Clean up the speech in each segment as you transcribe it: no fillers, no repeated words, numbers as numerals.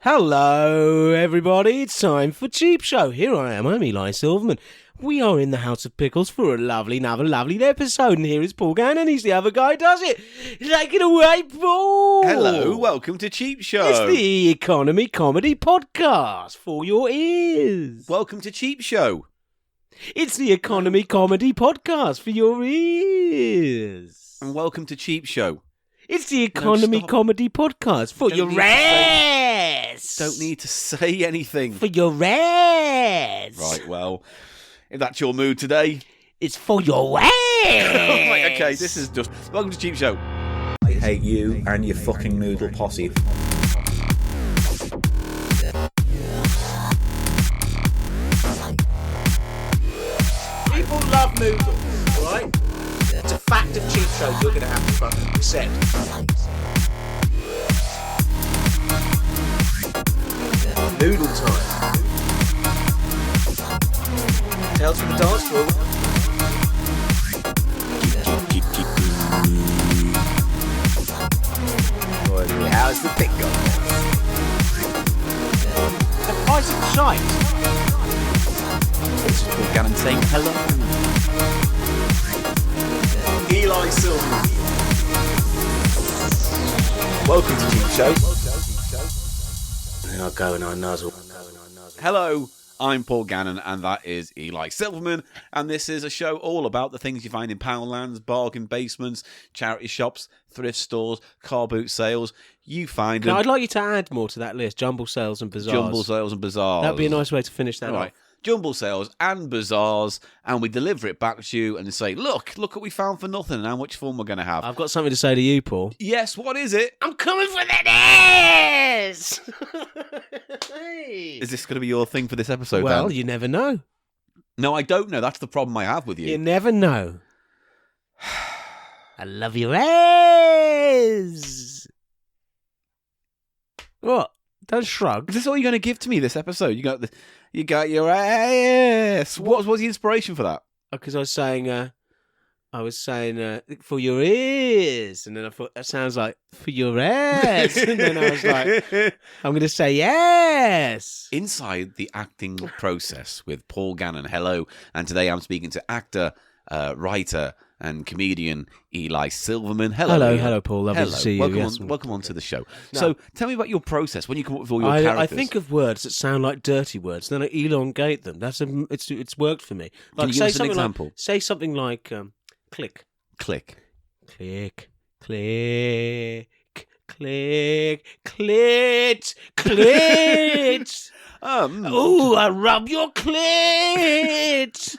Hello, everybody. It's time for Cheap Show. Here I am. I'm Eli Silverman. We are in the House of Pickles for another lovely episode. And here is Paul Gannon. He's the other guy who does it. Take it away, Paul. Hello, welcome to Cheap Show. It's the economy comedy podcast for your ears. Welcome to Cheap Show. It's the economy comedy podcast for your ears. And welcome to Cheap Show. It's the economy comedy podcast for your ears. Don't need to say anything. For your ears. Right, well, if that's your mood today. It's for your ears. Right, okay, this is just... Welcome to Cheap Show. I hate you and your fucking noodle posse. People love noodles, right? It's a fact of Cheap Show you're going to have to fucking accept. Noodle time. Tales from the dance floor. How's the pick going? The price of shite. This is Paul Gannon saying hello. Eli Silverman. Welcome to Cheap Show. And I go and I nuzzle. Hello, I'm Paul Gannon, and that is Eli Silverman, and this is a show all about the things you find in Poundlands, bargain basements, charity shops, thrift stores, car boot sales. You find them. I'd like you to add more to that list. Jumble sales and bazaars. Jumble sales and bazaars. That'd be a nice way to finish that Right. off. Jumble sales and bazaars, and we deliver it back to you and say, look what we found for nothing and how much fun we're going to have. I've got something to say to you, Paul. Yes, what is it? I'm coming for that ass! Hey. Is this going to be your thing for this episode, Well, Dan? you never know. No, I don't know. That's the problem I have with you. You never know. I love your ass! What? Don't shrug. Is this all you're going to give to me this episode? You got your ass. What was the inspiration for that? Because I was saying, for your ears. And then I thought, that sounds like for your ass. And then I was like, I'm going to say yes. Inside the acting process with Paul Gannon. Hello. And today I'm speaking to actor, writer, and comedian Eli Silverman. Hello, Hello, Paul. Lovely to see you. Welcome on to the show. No. So tell me about your process when you come up with all your I characters. think of words that sound like dirty words, then I elongate them. It's worked for me. Can you give us an example? Say something like click, Click. click, click, click, clit, clit. Ooh, I rub your clit.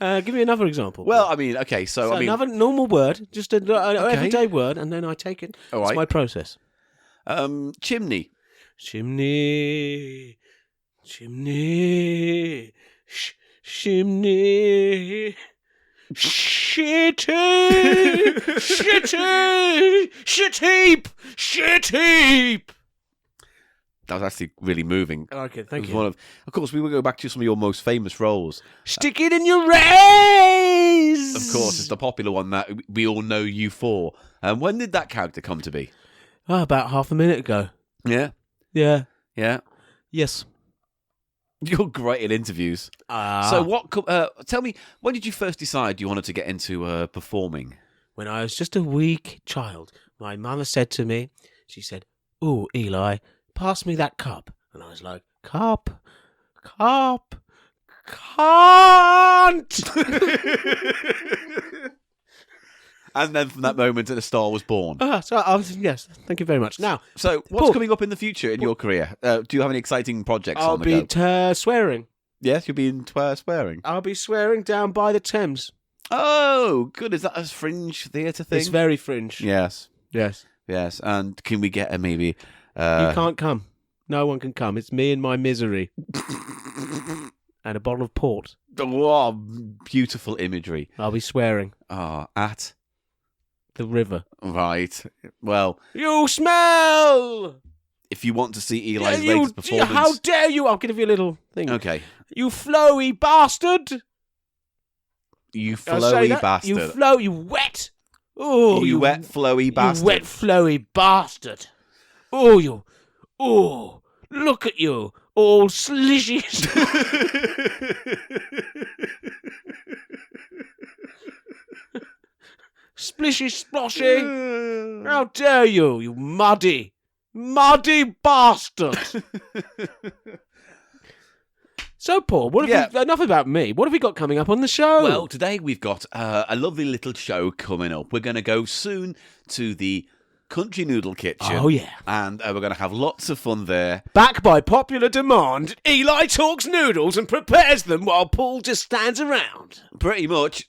Give me another example. Well, I mean, okay, so another normal word, just an everyday word, and then I take it. All It's right. my process. Chimney. Chimney, chimney, chimney, shitty, shitty, shit heap, shit heap. That was actually really moving. Okay, thank It was you. of course, we will go back to some of your most famous roles. Stick it in your rays. Of course, it's the popular one that we all know you for. When did that character come to be? Oh, about half a minute ago. Yeah, Yeah. yeah. Yes. You're great at interviews. So, tell me, when did you first decide you wanted to get into performing? When I was just a weak child, my mother said to me, she said, "Ooh, Eli, pass me that cup." And I was like, cup, can't. And then from that moment, a star was born. So I was, yes, thank you very much. Now, So, what's Paul, coming up in the future in your career? Do you have any exciting projects I'll on the be go? swearing. Yes, you'll be in swearing. I'll be swearing down by the Thames. Oh, good. Is that a fringe theatre thing? It's very fringe. Yes, Yes. yes. And can we get a maybe... You can't come. No one can come. It's me and my misery. And a bottle of port. Oh, beautiful imagery. I'll be swearing. At... The river. Right. Well, You smell! if you want to see Eli's Yeah, latest performance... How dare you? I'll give you a little thing. Okay. You flowy bastard! You I'll say flowy that. bastard. You wet. Oh, you wet, flowy bastard. You wet, flowy bastard. Oh, you Oh, look at you, all slishy. Splishy sploshy. How dare you, you muddy bastard. So, Paul, enough about me. What have we got coming up on the show? Well, today we've got a lovely little show coming up. We're going to go soon to the Country Noodle Kitchen. Oh, yeah. And we're going to have lots of fun there. Back by popular demand, Eli talks noodles and prepares them while Paul just stands around. Pretty much.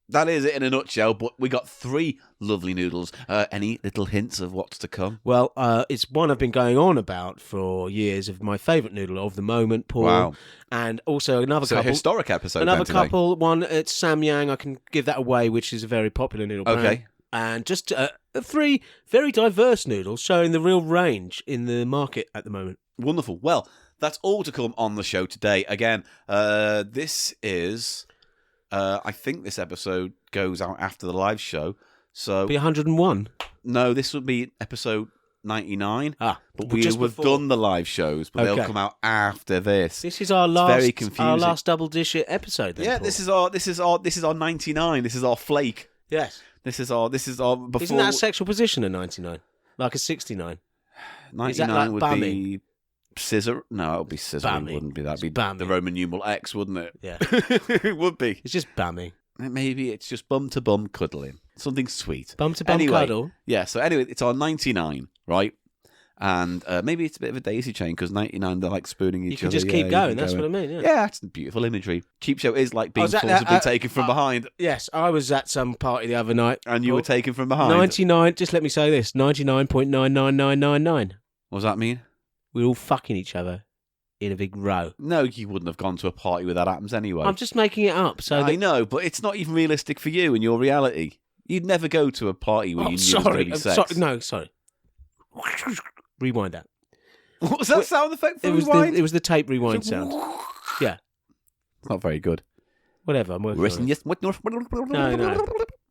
That is it in a nutshell, but we got 3 lovely noodles. Any little hints of what's to come? Well, it's one I've been going on about for years of my favourite noodle of the moment, Paul. Wow. And also another couple. A historic episode Another then today. couple, one at Samyang, I can give that away, which is a very popular noodle brand. Okay. And just 3 very diverse noodles showing the real range in the market at the moment. Wonderful. Well, that's all to come on the show today. Again, this is... I think this episode goes out after the live show. So Be 101? No, this would be episode 99. But we just have before. done the live shows, but they'll come out after this. This is our very confusing. Our last double dish episode. Then, Yeah, Paul. this is our 99. This is our flake. Yes. This is our before. Isn't that a sexual position at 99? Like a 69? 99 is that like would bumming? be scissor. No, it would be scissor. It Bumming. wouldn't be that. It'd be Bumming. the Roman numeral X, wouldn't it? Yeah. It would be. It's just bamming. Maybe it's just bum to bum cuddling. Something sweet. Bum to bum Anyway, cuddle. Yeah, so anyway, it's our 99, right? And maybe it's a bit of a daisy chain because 99, they're like spooning each You other. can just keep going. That's what I mean. Yeah. Yeah, that's beautiful imagery. Cheap Show is like being was at forcibly that, taken from behind. Yes, I was at some party the other night. And you Paul. were taken from behind. 99, just let me say this, 99.99999. What does that mean? We're all fucking each other in a big row. No, you wouldn't have gone to a party where that happens anyway. I'm just making it up. So I know, but it's not even realistic for you in your reality. You'd never go to a party where you knew there was going to be sex. Sorry. Rewind that. What was that sound effect for It was rewind? the tape rewind sound. Yeah. It's not very good. Whatever, I'm working on it. No.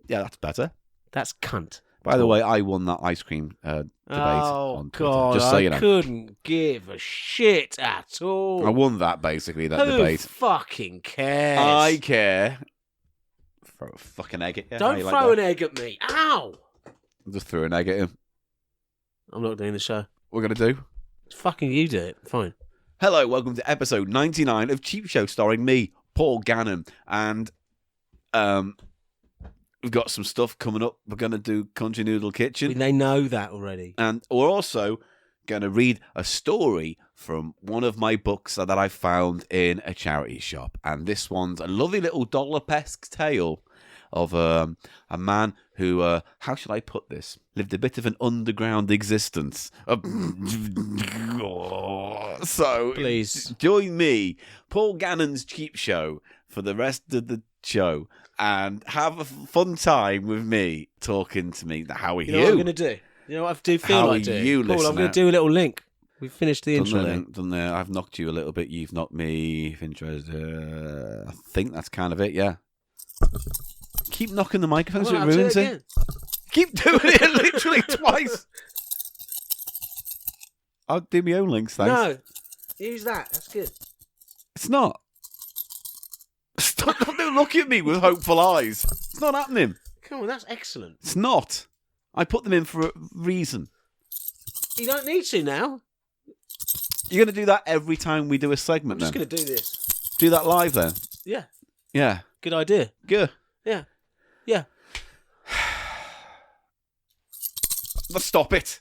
Yeah, that's better. That's cunt. By the way, I won that ice cream debate on Twitter. God, Just so you know. I couldn't give a shit at all. I won that, basically, that Who debate. fucking cares? I care. Throw a fucking egg at you. Don't throw an egg at me. Ow! Just threw an egg at him. I'm not doing the show. What we're going to do? Fucking you do it. Fine. Hello, welcome to episode 99 of Cheap Show, starring me, Paul Gannon. And we've got some stuff coming up. We're going to do Country Noodle Kitchen. They know that already. And we're also going to read a story from one of my books that I found in a charity shop. And this one's a lovely little dollar-pesque tale of a man who, how should I put this, lived a bit of an underground existence. So, Please. join me, Paul Gannon's Cheap Show, for the rest of the show and have a fun time with me talking to me. How are you? You know what I'm going to do? You know what I do feel How like are doing? you, Paul, I'm listener? going to do a little link. We've finished the intro then. Done there. I've knocked you a little bit. You've knocked me. I think that's kind of it, yeah. Keep knocking the microphone so it Well, I'll do ruins it it. again. Keep doing it literally twice. I'll do my own links, thanks. No. Use that. That's good. It's not. Stop don't look at me with hopeful eyes. It's not happening. Come on, that's excellent. It's not. I put them in for a reason. You don't need to now. You're going to do that every time we do a segment I'm just then? going to do this. Do that live then? Yeah. Yeah. Good idea. Good. Yeah. Yeah. Let's stop it.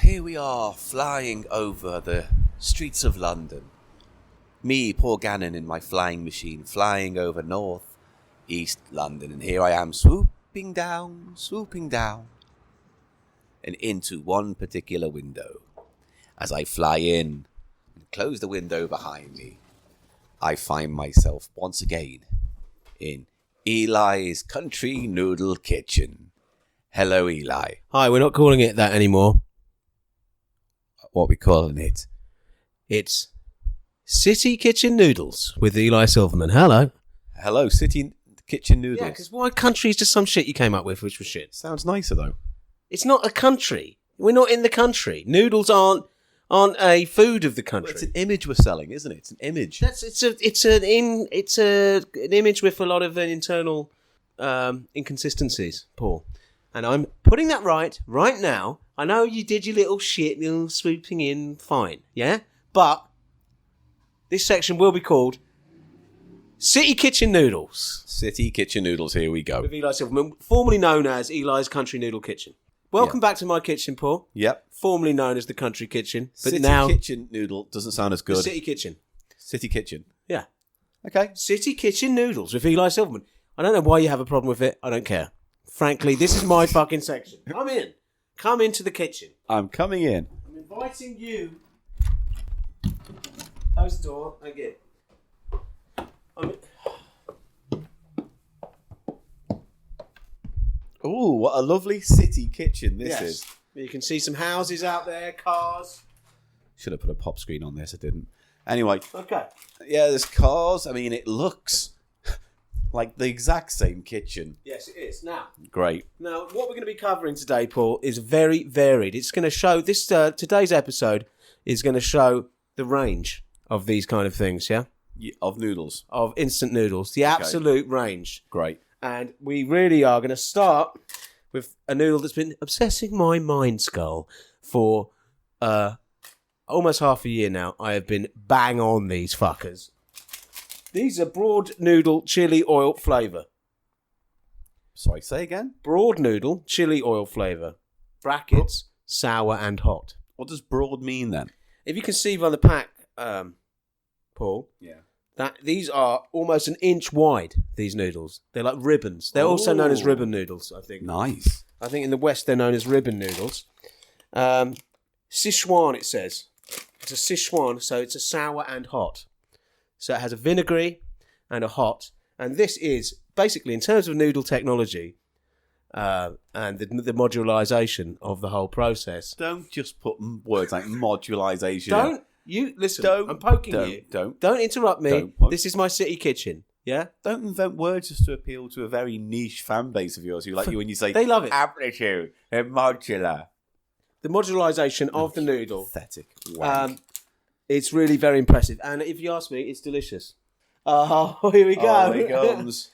Here we are, flying over the streets of London. Me, Paul Gannon, in my flying machine, flying over North, East London. And here I am, swooping down, and into one particular window. As I fly in and close the window behind me, I find myself once again in Eli's Country Noodle Kitchen. Hello, Eli. Hi, we're not calling it that anymore. What we calling it? It's City Kitchen Noodles with Eli Silverman. Hello. Hello, City kitchen noodles. Yeah, because why country is just some shit you came up with, which was shit. Sounds nicer though. It's not a country. We're not in the country. Noodles aren't a food of the country. It's an image we're selling, isn't it? It's an image. It's an image with a lot of internal inconsistencies, Paul. And I'm putting that right now. I know you did your little shit, little swooping in, fine, yeah? But this section will be called City Kitchen Noodles. City kitchen noodles, here we go. With Eli Silverman, formerly known as Eli's Country Noodle Kitchen. Welcome back to my kitchen, Paul. Yep. Formerly known as the Country Kitchen. But City now kitchen noodle doesn't sound as the good. City Kitchen. City kitchen. Yeah. Okay. City Kitchen Noodles with Eli Silverman. I don't know why you have a problem with it. I don't care. Frankly, this is my fucking section. Come in. Come into the kitchen. I'm coming in. I'm inviting you. Close the door. Again. Ooh, what a lovely city kitchen this is. You can see some houses out there, cars. Should have put a pop screen on this, I didn't. Anyway, Okay. yeah, there's cars. I mean, it looks like the exact same kitchen. Yes, it is. Now, Great. what we're going to be covering today, Paul, is very varied. It's going to show this. Today's episode is going to show the range of these kind of things. Yeah, Of noodles. of instant noodles, the absolute range. Great. And we really are going to start with a noodle that's been obsessing my mind skull for almost half a year now. I have been bang on these fuckers. These are broad noodle chili oil flavour. Sorry, say again? Broad noodle chili oil flavour. Brackets, sour and hot. What does broad mean then? If you can see by the pack, Paul, Yeah. that these are almost an inch wide, these noodles. They're like ribbons. They're also known as ribbon noodles, I think. Nice. I think in the West they're known as ribbon noodles. Sichuan, it says. It's a Sichuan, so it's a sour and hot. So it has a vinegary and a hot. And this is, basically, in terms of noodle technology and the modularization of the whole process. Don't just put words like modularization. Don't you, listen, Don't- I'm poking don't- you. don't. Interrupt me. Don't poke. This is my city kitchen, yeah? Don't invent words just to appeal to a very niche fan base of yours who like you when you say They love it. amplitude and modular. The modularization of the noodle. Pathetic. Wank. It's really very impressive. And if you ask me, it's delicious. Oh, here we go. Oh, here he comes.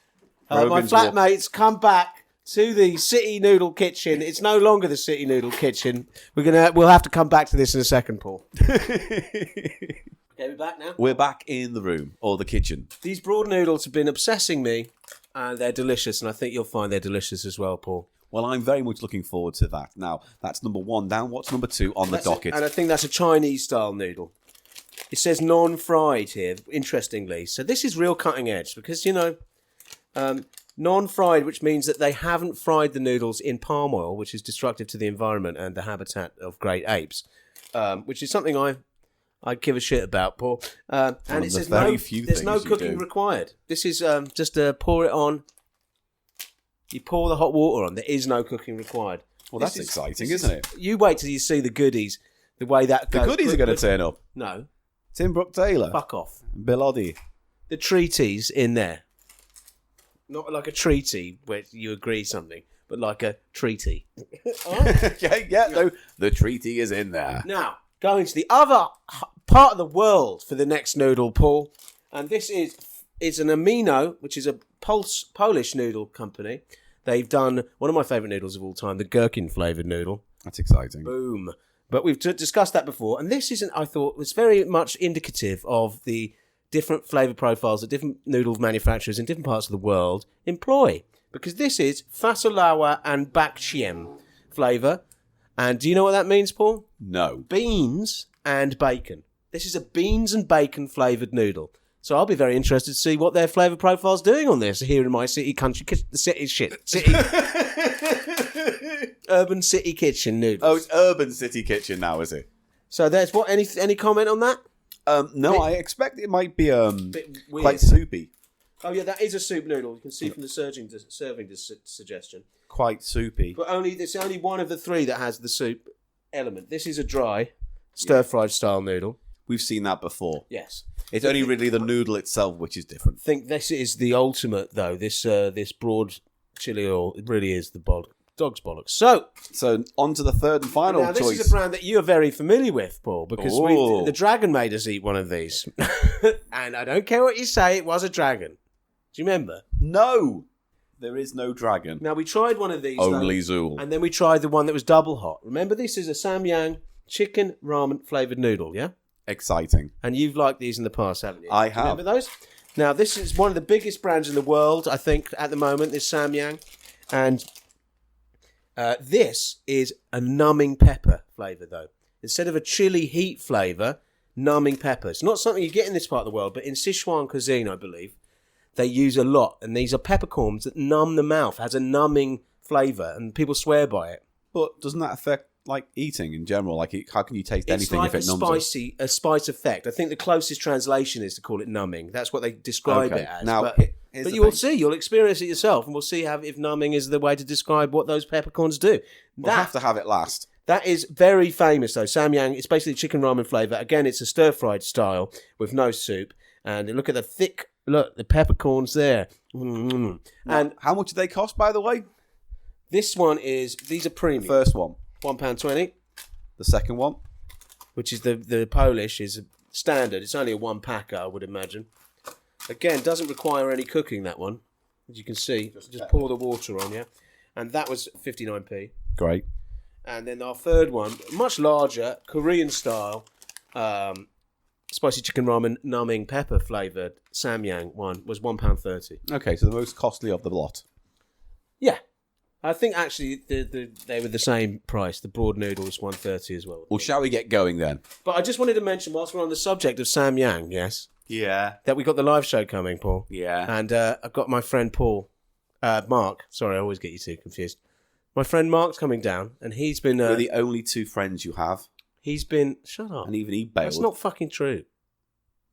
My Rogan's flatmates come back to the City Noodle Kitchen. It's no longer the City Noodle Kitchen. We'll have to come back to this in a second, Paul. Okay, we're back now. We're back in the room or the kitchen. These broad noodles have been obsessing me, and they're delicious, and I think you'll find they're delicious as well, Paul. Well, I'm very much looking forward to that. Now, that's number one down. What's number two on the docket? And I think that's a Chinese-style noodle. It says non-fried here, interestingly. So this is real cutting edge because, non-fried, which means that they haven't fried the noodles in palm oil, which is destructive to the environment and the habitat of great apes, which is something I give a shit about, Paul. And it says there's no cooking required. This is just pour it on. You pour the hot water on. There is no cooking required. Well, that's exciting, isn't it? You wait till you see the goodies, the way that goes. The goodies are going to turn up. No. Tim Brooke Taylor. Fuck off. Bill Oddie. The treaties in there. Not like a treaty where you agree something, but like a treaty. No, the treaty is in there. Now, going to the other part of the world for the next noodle, Paul. And this is an Amino, which is a Polish noodle company. They've done one of my favourite noodles of all time, the gherkin flavoured noodle. That's exciting. Boom. But we've discussed that before. And this isn't, I thought, was very much indicative of the different flavour profiles that different noodle manufacturers in different parts of the world employ. Because this is fasolawa and bakchiem flavour. And do you know what that means, Paul? No. Beans and bacon. This is a beans and bacon flavoured noodle. So I'll be very interested to see what their flavour profile's doing on this here in my urban city kitchen noodles. Oh, it's urban city kitchen now, is it? So there's what? Any comment on that? No, I expect it might be Bit weird. quite soupy. Oh yeah, that is a soup noodle. You can see from the serving suggestion. Quite soupy. But it's only one of the three that has the soup element. This is a dry stir-fried style noodle. We've seen that before. Yes. It's only really the noodle itself which is different. I think this is the ultimate, though. This broad chili oil, it really is the dog's bollocks. So on to the third and final now, this choice. is a brand that you are very familiar with, Paul, because Ooh. the dragon made us eat one of these. And I don't care what you say, it was a dragon. Do you remember? No! There is no dragon. Now, we tried one of these. Only Zool. And then we tried the one that was double hot. Remember, this is a Samyang chicken ramen flavoured noodle, yeah? Exciting. And you've liked these in the past, haven't you? I have. Remember those? Now, this is one of the biggest brands in the world, I think, at the moment, is Samyang. And this is a numbing pepper flavour, though. Instead of a chili heat flavour, numbing pepper. It's not something you get in this part of the world, but in Sichuan cuisine, I believe, they use a lot. And these are peppercorns that numb the mouth, has a numbing flavour, and people swear by it. But doesn't that affect, like, eating in general? Like, how can you taste anything like if it numbs it? a spice effect. I think the closest translation is to call it numbing. That's what they describe it as. Now, but here's the you will thing. see. You'll experience it yourself, and we'll see if numbing is the way to describe what those peppercorns do. We'll have to have it last. That is very famous, though. Samyang, it's basically chicken ramen flavour. Again, it's a stir-fried style with no soup. And look at the peppercorns there. Mm-hmm. And how much do they cost, by the way? these are premium. First one. £1.20. The second one. Which is the Polish, is standard. It's only a one packer, I would imagine. Again, doesn't require any cooking, that one. As you can see, just pour the water on, yeah? And that was 59p. Great. And then our third one, much larger, Korean style, spicy chicken ramen numbing pepper flavoured Samyang one was £1.30. Okay, so the most costly of the lot. Yeah. I think actually they were the same price. The broad noodle was £1.30 as well. Well, shall we get going then? But I just wanted to mention, whilst we're on the subject of Samyang, yes, Yeah. that we got the live show coming, Paul. Yeah. And I've got my friend Mark. Sorry, I always get you two confused. My friend Mark's coming down, and he's been... We're the only two friends you have. He's been... Shut up. And even he bailed. That's not fucking true.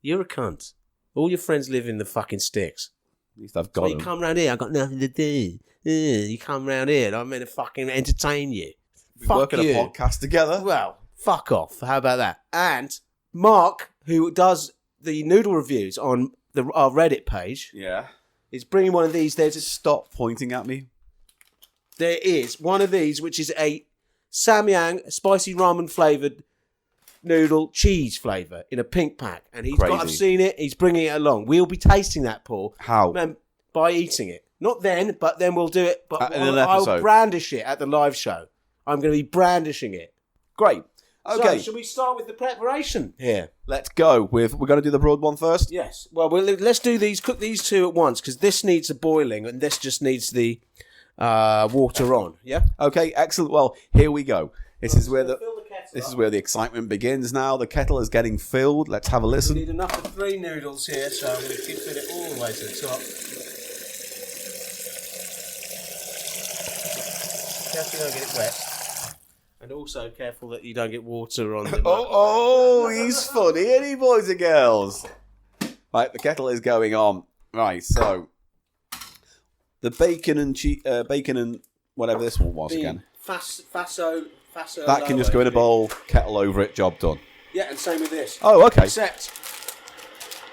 You're a cunt. All your friends live in the fucking sticks. At least I've So got you him. come round here, I've got nothing to do. You come round here, and I'm going to fucking entertain you. We work on a podcast together. Well, fuck off. How about that? And Mark, who does the noodle reviews on our Reddit page, Yeah. is bringing one of these. Stop pointing at me. There is one of these, which is a Samyang spicy ramen flavoured noodle cheese flavour in a pink pack. And I've seen it. He's bringing it along. We'll be tasting that, Paul. How? By eating it. Not then, but then we'll do it. But in an I'll episode. brandish it at the live show. I'm going to be brandishing it. Great. Okay. So, shall we start with the preparation here? Let's go. We're going to do the broad one first? Yes. Well, let's do these. Cook these two at once, because this needs a boiling, and this just needs the water on. Yeah. Okay, excellent. Well, here we go. This is where the excitement begins now. The kettle is getting filled. Let's have a We listen. need enough for 3 noodles here, so I'm going to keep it all the way to the top. Careful you don't get it wet. And also careful that you don't get water on the Oh, he's funny, isn't he, boys and girls? Right, the kettle is going on. Right, so the bacon and whatever this one was again. Faso. That can just go in a bowl, kettle over it, job done. Yeah, and same with this. Oh, okay. Except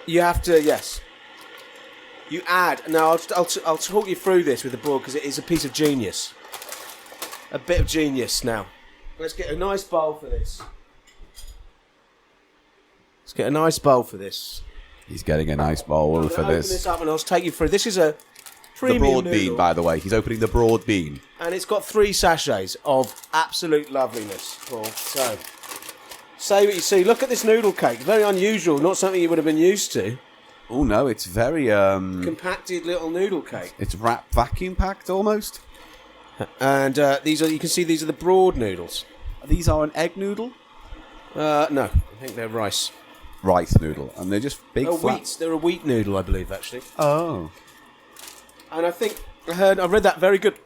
you have to, yes. You add. Now I'll talk you through this with the board because it is a piece of genius. A bit of genius now. Let's get a nice bowl for this. He's getting a nice bowl for Open this. this up and I'll take you through. This is a The premium broad noodle, bean, by the way. He's opening the broad bean. and it's got 3 sachets of absolute loveliness, Paul. So, say what you see. Look at this noodle cake. Very unusual. Not something you would have been used to. Oh no, it's very Compacted little noodle cake. it's vacuum packed almost. And you can see these are the broad noodles. These are an egg noodle, No, I think they're rice. rice noodle, and they're just big flat. They're a wheat noodle, I believe, actually. Oh, And I think I read that very good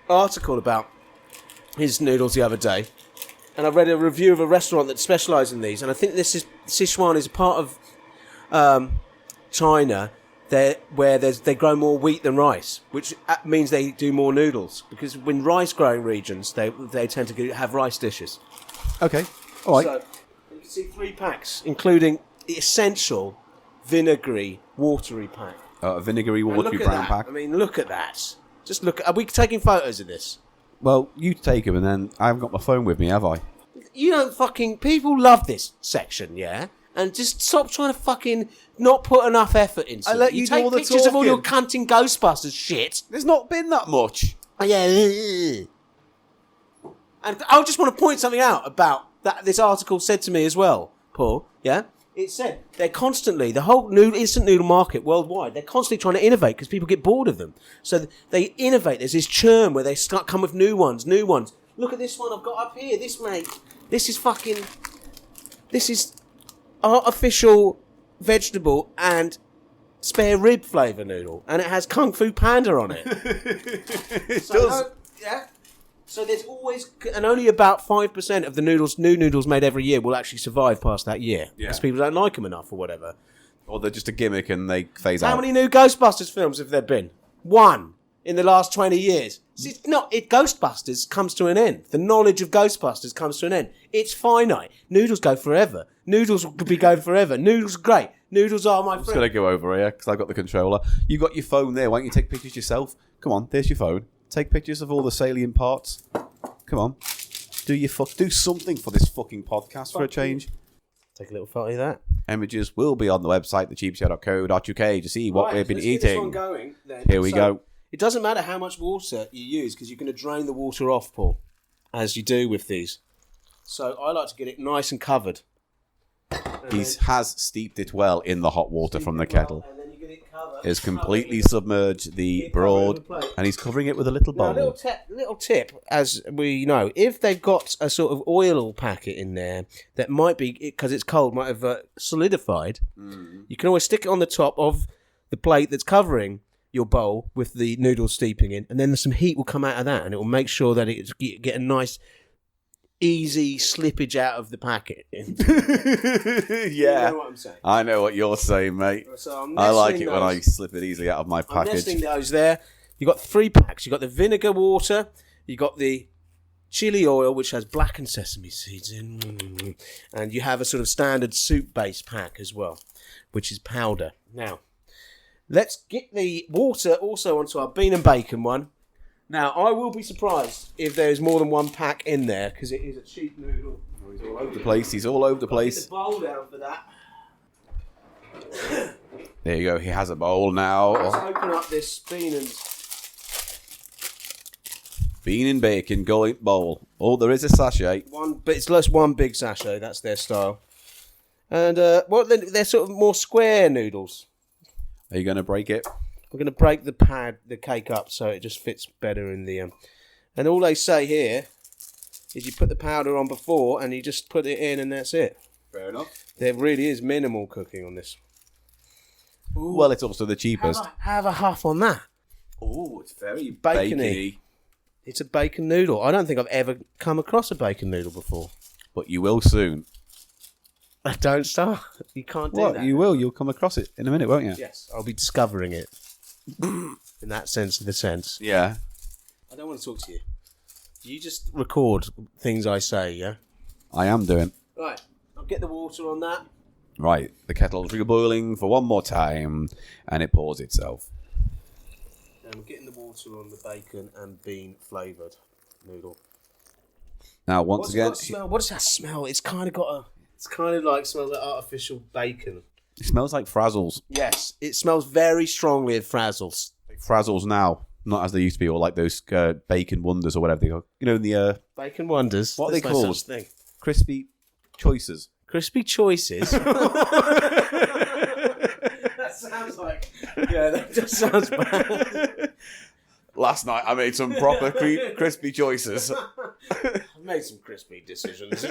article about his noodles the other day. And I read a review of a restaurant that specialises in these. And I think Sichuan is a part of China where they grow more wheat than rice, which means they do more noodles. Because in rice-growing regions, they tend to have rice dishes. okay, all right. So you can see 3 packs, including essential vinegary, watery pack. A vinegary, And watery look at brown that. pack. I mean, look at that. Just look. Are we taking photos of this? Well, you take them, and then I haven't got my phone with me, have I? You don't fucking... People love this section, yeah? And just stop trying to fucking not put enough effort into it. I let you do take all the pictures of all your talking. cunting Ghostbusters shit. There's not been that much. Oh, yeah. And I just want to point something out about that. This article said to me as well, Paul, yeah? It said they're constantly, the whole instant noodle market worldwide, they're constantly trying to innovate because people get bored of them. So they innovate. There's this churn where they start come with new ones. Look at this one I've got up here. This, mate. This is artificial vegetable and spare rib flavour noodle. And it has Kung Fu Panda on it. It does. Yeah. So there's always, and only about 5% of the new noodles made every year will actually survive past that year. Yeah. Because people don't like them enough or whatever. Or they're just a gimmick and they phase out. How many new Ghostbusters films have there been? One in the last 20 years. Ghostbusters comes to an end. The knowledge of Ghostbusters comes to an end. It's finite. Noodles go forever. Noodles could be going forever. Noodles are great. Noodles are my I'm just friend. going to go over here because I've got the controller. You got your phone there. Why don't you take pictures yourself? Come on, there's your phone. Take pictures of all the salient parts. Come on. Do something for this fucking podcast for a change. Take a little photo of that. Images will be on the website, thecheapchat.co.uk, to see what we've been let's get this one eating. going, then. Here we go. It doesn't matter how much water you use because you're going to drain the water off, Paul, as you do with these. So I like to get it nice and covered. He has steeped it well in the hot water from the kettle. And then you get it covered. Has completely submerged the broad, and he's covering it with a little Now, bowl. a little tip, as we know, if they've got a sort of oil packet in there that might be, because it's cold, might have solidified, you can always stick it on the top of the plate that's covering your bowl with the noodles steeping in, and then some heat will come out of that, and it will make sure that it get a nice, easy slippage out of the packet. Yeah, You know what I'm saying? I know what you're saying, mate. So I like it when I slip it easily out of my I'm package. nesting those there. You've got 3 packs. You've got the vinegar water. You've got the chili oil, which has blackened sesame seeds in. And you have a sort of standard soup-based pack as well, which is powder. Now, let's get the water also onto our bean and bacon one. Now, I will be surprised if there's more than 1 pack in there, because it is a cheap noodle. Oh, he's all over the place. He's all over the Get place. the bowl down for that. There you go. He has a bowl now. Let's open up this Bean and bacon going bowl. Oh, there is a sachet. but it's just one big sachet. That's their style. And they're sort of more square noodles. Are you going to break it? We're going to break the cake up so it just fits better in the... And all they say here is you put the powder on before and you just put it in and that's it. Fair enough. There really is minimal cooking on this. Ooh, Well, it's also the cheapest. have a huff on that. Oh, it's very Bacony. It's a bacon noodle. I don't think I've ever come across a bacon noodle before. But you will soon. Don't start. You can't do What? that. You will. You'll come across it in a minute, won't you? Yes, I'll be discovering it. In that sense of the sense. Yeah. I don't want to talk to you. You just record things I say, yeah? I am doing. Right, I'll get the water on that. Right. The kettle's reboiling for one more time, and it pours itself. And we're getting the water on the bacon and bean flavoured noodle. Now, once again, What does that smell? It's kind of got a... It's kind of like, smells like artificial bacon. it smells like Frazzles. Yes, it smells very strongly of Frazzles. Frazzles now, not as they used to be, or like those bacon wonders or whatever they go. You know, in the Bacon Wonders. What are they There's no called? such thing. crispy choices. Crispy Choices. That sounds like... Yeah, that just sounds bad. Last night I made some proper crispy choices. I've made some crispy decisions.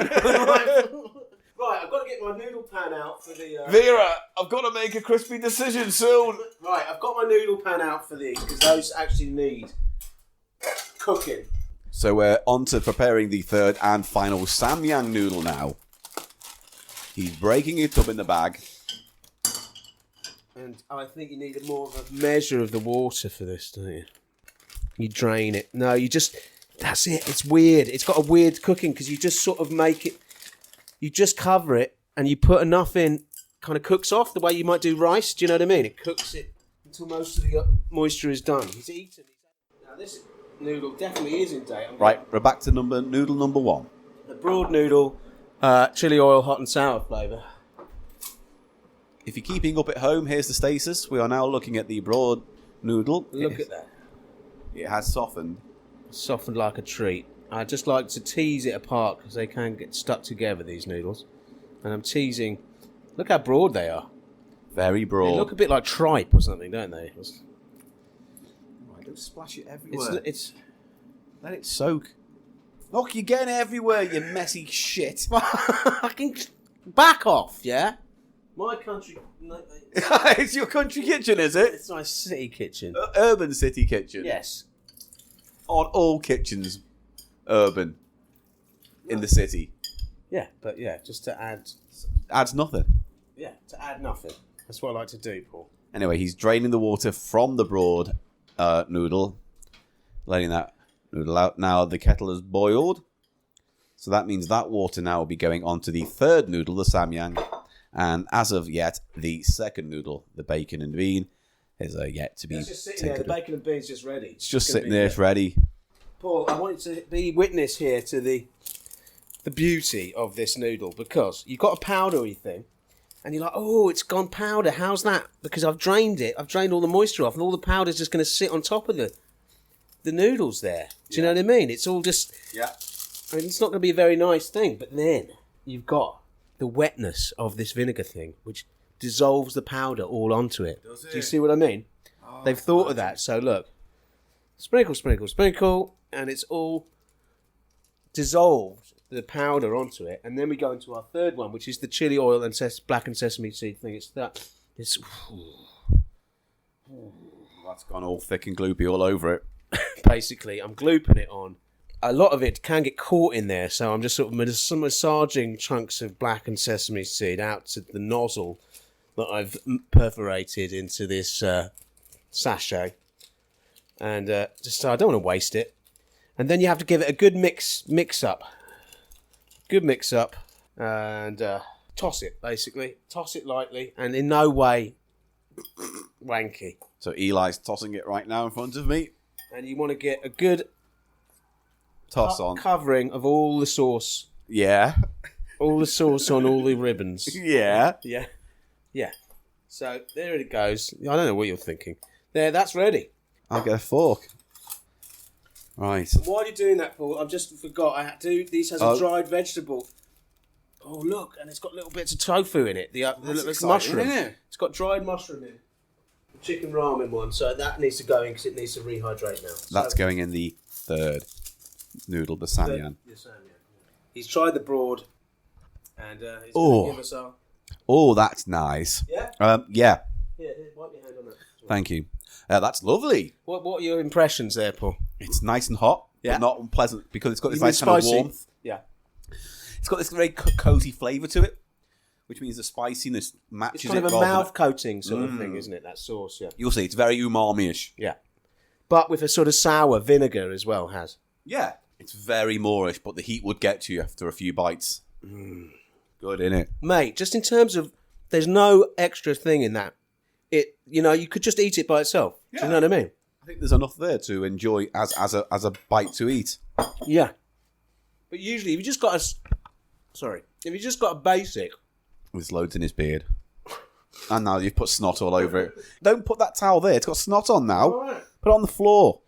Right, I've got to get my noodle pan out for the... Vera, I've got to make a crispy decision soon. Right, I've got my noodle pan out for these, because those actually need cooking. So we're on to preparing the third and final Samyang noodle now. He's breaking it up in the bag. And I think you need more of a measure of the water for this, don't you? You drain it. No, you just... That's it. It's weird. It's got a weird cooking, because you just sort of make it... You just cover it, and you put enough in kind of cooks off the way you might do rice. Do you know what I mean? It cooks it until most of the moisture is done. He's eaten. Now this noodle definitely is in date. Right, we're back to noodle number 1. The broad noodle, chili oil, hot and sour flavour. If you're keeping up at home, here's the status. We are now looking at the broad noodle. Look at that. It has softened. Softened like a treat. I just like to tease it apart because they can get stuck together, these noodles. And I'm teasing. Look how broad they are. Very broad. They look a bit like tripe or something, don't they? Right, don't splash it everywhere. It's Let it soak. Look, you're getting everywhere, you messy shit. fucking back off, yeah? My country. It's your country kitchen, is it? It's my city kitchen. Urban city kitchen. Yes. Aren't all kitchens urban in the city? Yeah, but yeah, just to add. Adds nothing. Yeah, to add nothing. That's what I like to do, Paul. Anyway, he's draining the water from the broad noodle, letting that noodle out. Now the kettle has boiled, so that means that water now will be going on to the third noodle, the samyang. And as of yet, the second noodle, the bacon and bean, is yet to be It's just sitting there. The bacon and bean's just ready. It's just sitting there, it's ready. Paul, I want you to be witness here to the beauty of this noodle, because you've got a powdery thing, and you're like, oh, it's gone powder. How's that? Because I've drained it. I've drained all the moisture off, and all the powder's just going to sit on top of the noodles there. Do you know what I mean? It's all just... Yeah. I mean, it's not going to be a very nice thing, but then you've got the wetness of this vinegar thing, which dissolves the powder all onto it. Does it? Do you see what I mean? Oh, They've thought of that. So look, sprinkle, sprinkle, sprinkle, and it's all dissolved, the powder onto it. And then we go into our third one, which is the chili oil and blackened sesame seed thing. It's that. It's That's gone all thick and gloopy all over it. basically, I'm glooping it on. A lot of it can get caught in there, so I'm just sort of massaging chunks of blackened sesame seed out to the nozzle that I've perforated into this sachet. And just I don't want to waste it. And then you have to give it a good mix up. Good mix up. And toss it, basically. Toss it lightly, and in no way wanky. So Eli's tossing it right now in front of me. And you want to get a good Toss on. covering of all the sauce. Yeah. All the sauce on all the ribbons. Yeah. Yeah. Yeah. So there it goes. I don't know what you're thinking. There, that's ready. I'll get a fork. Right. Why are you doing that, Paul? I've just forgot. I had to. These has a dried vegetable. Oh, look. And it's got little bits of tofu in it. The exciting, mushroom. isn't it? It's got dried mushroom in it. The chicken ramen one. So that needs to go in because it needs to rehydrate now. That's going in the third noodle, the samyang. He's tried the broad. And he's Oh. going to give us our... Oh, that's nice. Yeah? Yeah. Here, wipe your hand on that. Thank you. That's lovely. What are your impressions there, Paul? It's nice and hot, Yeah. but not unpleasant because it's got this You mean nice kind of spicy? warmth. Yeah. It's got this very cozy flavour to it, which means the spiciness matches It's kind it. of a rather than- mouth coating sort of thing, isn't it? That sauce, yeah. You'll see, it's very umami-ish. Yeah. But with a sort of sour vinegar as well, has. Yeah. It's very moreish, but the heat would get to you after a few bites. Good, innit? Mate, just in terms of, there's no extra thing in that. You could just eat it by itself. Do you know what I mean? I think there's enough there to enjoy as a bite to eat. Yeah. But usually, if you just got a basic. There's loads in his beard. And now you've put snot all over it. Don't put that towel there. It's got snot on now. All right. Put it on the floor.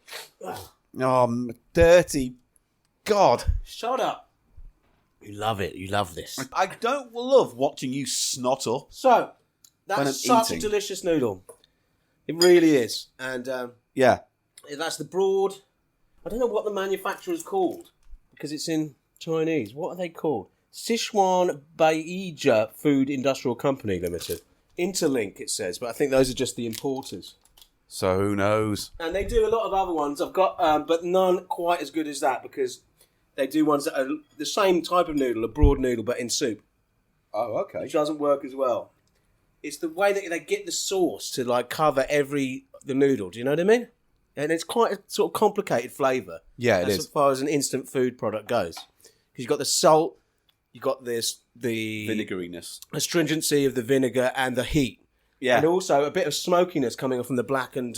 Oh, dirty. God. Shut up. You love it. You love this. I don't love watching you snot up. So, When I'm that's such eating. a delicious noodle. It really is. And Yeah. that's the broad. I don't know what the manufacturer's called because it's in Chinese. What are they called? Sichuan Beija Food Industrial Company Limited. Interlink, it says, but I think those are just the importers. So who knows? And they do a lot of other ones. I've got, but none quite as good as that because they do ones that are the same type of noodle, a broad noodle, but in soup, Oh, okay. which doesn't work as well. It's the way that they get the sauce to like cover the noodle. Do you know what I mean? And it's quite a sort of complicated flavour. Yeah, it as is. far as an instant food product goes. Because you've got the salt, you got the Vinegariness. astringency of the vinegar and the heat. Yeah. And also a bit of smokiness coming off from the blackened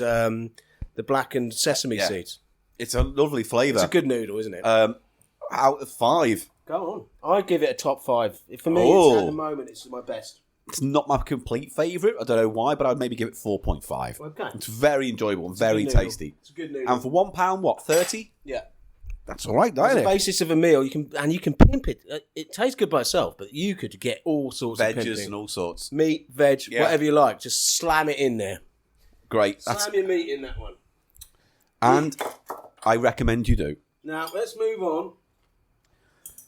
sesame seeds. It's a lovely flavour. It's a good noodle, isn't it? Out of 5. Go on. I'd give it a top 5. For me, at the moment, it's my best. It's not my complete favourite. I don't know why, but I'd maybe give it 4.5. Okay. It's very enjoyable and very tasty. It's a good noodle. And for £1, what, 30? Yeah. That's all right, As isn't a it? basis of a meal, you can pimp it. It tastes good by itself, but you could get all sorts of Veggies pimping. and all sorts. Meat, veg, whatever you like. Just slam it in there. Great. Slam your meat in that one. And I recommend you do. Now, let's move on.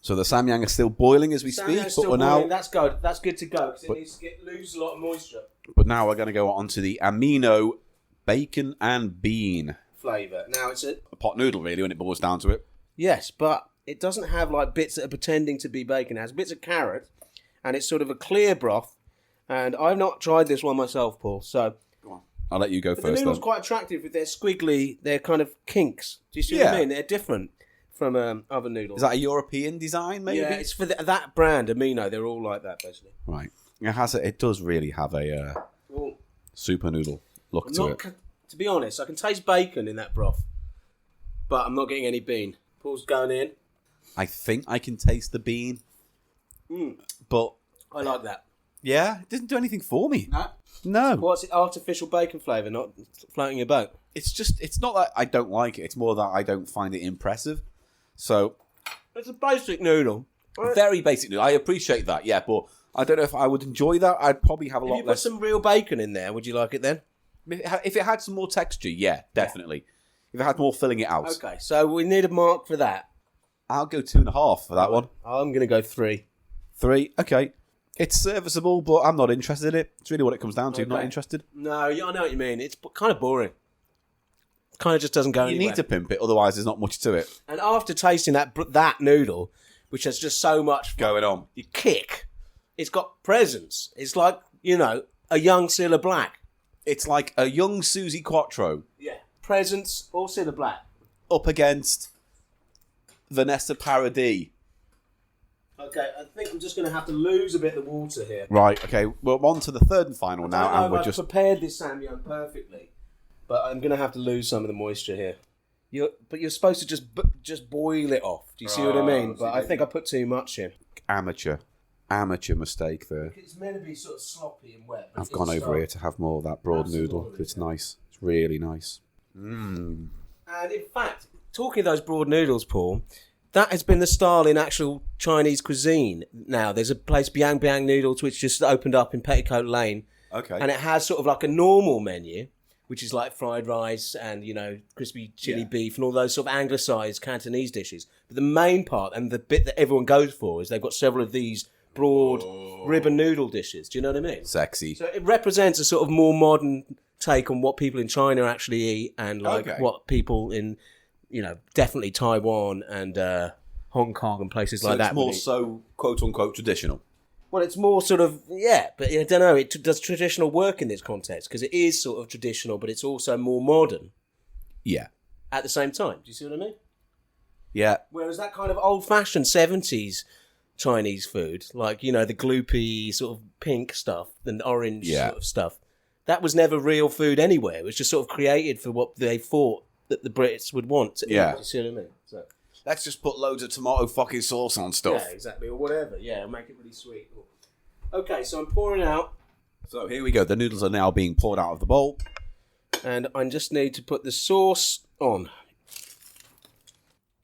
So the samyang is still boiling as we speak, Samyang's still but boiling. now, That's good. That's good to go because it needs to lose a lot of moisture. we're going to go on to the amino bacon and bean. Flavour. Now, it's a pot noodle, really, when it boils down to it. yes, but it doesn't have like bits that are pretending to be bacon. It has bits of carrot, and it's sort of a clear broth. And I've not tried this one myself, Paul. So Go on. I'll let you go but first. the noodle's Then. quite attractive with their squiggly, their kind of kinks. Do you see what I mean? They're different from other noodles. Is that a European design, maybe? Yeah, it's for that brand, Amino. They're all like that, basically. Right. It does really have a Well, super noodle look to it. to be honest, I can taste bacon in that broth, but I'm not getting any bean. Paul's going in. I think I can taste the bean, but I like that. yeah, it doesn't do anything for me. No. No, What's it? Artificial bacon flavour, not floating your boat. it's not that I don't like it. It's more that I don't find it impressive. So It's a basic noodle. very basic noodle. I appreciate that, yeah, but I don't know if I would enjoy that. I'd probably have a If lot you put less. some real bacon in there, would you like it then? If it had some more texture, yeah, definitely. If it had more filling it out, Okay, so we need a mark for that. I'll go 2.5 for that one. I'm going to go 3. 3, okay. It's serviceable, but I'm not interested in it. It's really what it comes down to. Not Okay. interested. No, yeah, I know what you mean. It's kind of boring. Kind of just doesn't go You anywhere. need to pimp it, otherwise there's not much to it. And after tasting that noodle, which has just so much Going on. you kick, it's got presence. It's like, a young Cilla Black. It's like a young Susie Quattro Yeah. Presence or Cilla Black. up against Vanessa Paradis. Okay, I think I'm just going to have to lose a bit of the water here. Right, okay. We're on to the third and final I now, don't know and if we're I've just... prepared this samyang perfectly, but I'm going to have to lose some of the moisture here. But you're supposed to just boil it off. Do you see what I mean? But I think I put too much in. Amateur mistake there. It's meant to be sort of sloppy and wet. I've gone over here to have more of that broad noodle. Absolutely. It's nice. It's really nice. And in fact, talking of those broad noodles, Paul, that has been the style in actual Chinese cuisine now. There's a place, Biang Biang Noodles, which just opened up in Petticoat Lane. Okay. And it has sort of like a normal menu, which is like fried rice and, crispy chili beef and all those sort of anglicised Cantonese dishes. But the main part and the bit that everyone goes for is they've got several of these broad ribbon noodle dishes. Do you know what I mean? Sexy. So it represents a sort of more modern take on what people in China actually eat and what people in, definitely Taiwan and Hong Kong and places like So that. it's more would eat. so, quote-unquote, traditional. Well, it's more sort of, but I don't know, it does traditional work in this context because it is sort of traditional, but it's also more modern Yeah. at the same time. Do you see what I mean? Yeah. Whereas that kind of old-fashioned 70s Chinese food, like, the gloopy sort of pink stuff and orange sort of stuff, that was never real food anywhere. It was just sort of created for what they thought that the Brits would want to eat. Yeah. Do you see what I mean? So, Let's just put loads of tomato fucking sauce on stuff. yeah, exactly, or whatever. Yeah, make it really sweet. Okay, so I'm pouring out, So here we go. The noodles are now being poured out of the bowl. and I just need to put the sauce on.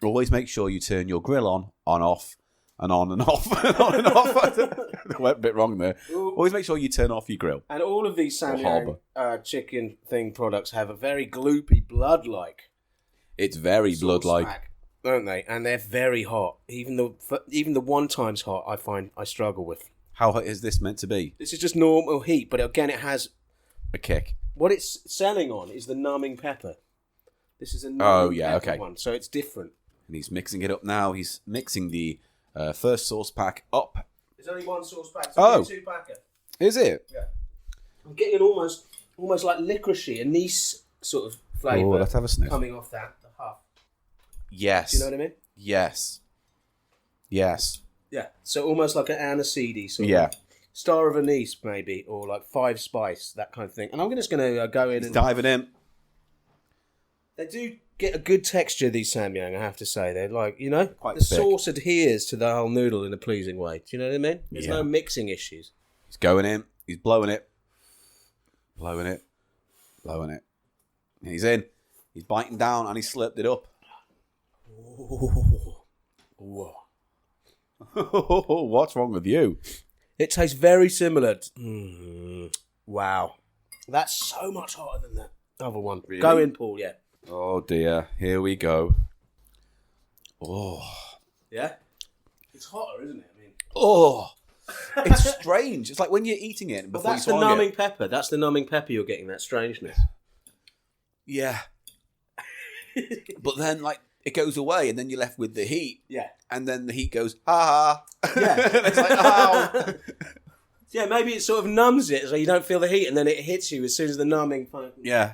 Always make sure you turn your grill on, off, and on and off, and on and off. I went a bit wrong there. Always make sure you turn off your grill. And all of these harbour. Samyang chicken thing products have a very gloopy, blood-like It's very sauce blood-like. pack, don't they? And they're very hot. Even the one times hot, I find I struggle with. How hot is this meant to be? This is just normal heat, but again, it has A kick. what it's selling on is the numbing pepper. This is a numbing pepper okay. one, so it's different. And he's mixing it up now. He's mixing the first sauce pack up. There's only one sauce pack, Oh. so 2-packer. Is it? Yeah. I'm getting an almost like licoricey, anise sort of flavour. Oh, let's have a sniff. Coming off that, the huff. Yes. Do you know what I mean? Yes. Yes. Yeah, so almost like an aniseedy sort Yeah. of. Star of anise, maybe, or like 5 spice, that kind of thing. And I'm just going to go in He's and... diving in. They do get a good texture, these samyang, I have to say. They're like, you know, Quite the thick. sauce adheres to the whole noodle in a pleasing way. Do you know what I mean? There's Yeah. no mixing issues. He's going in. He's blowing it. Blowing it. Blowing it. And he's in. He's biting down and he slurped it up. Ooh. Whoa. What's wrong with you? It tastes very similar. Wow. That's so much hotter than that other one. Really? Go in, Paul, yeah. Oh dear. Here we go. Oh. Yeah? It's hotter, isn't it? I mean, Oh. It's strange. It's like when you're eating it well, before that's you the swallow numbing it. pepper. That's the numbing pepper you're getting, that strangeness. Yeah. But then, like, it goes away and then you're left with the heat. Yeah. And then the heat goes, ha ha. Yeah. It's like, ow. Yeah, maybe it sort of numbs it so you don't feel the heat and then it hits you as soon as the numbing... Yeah.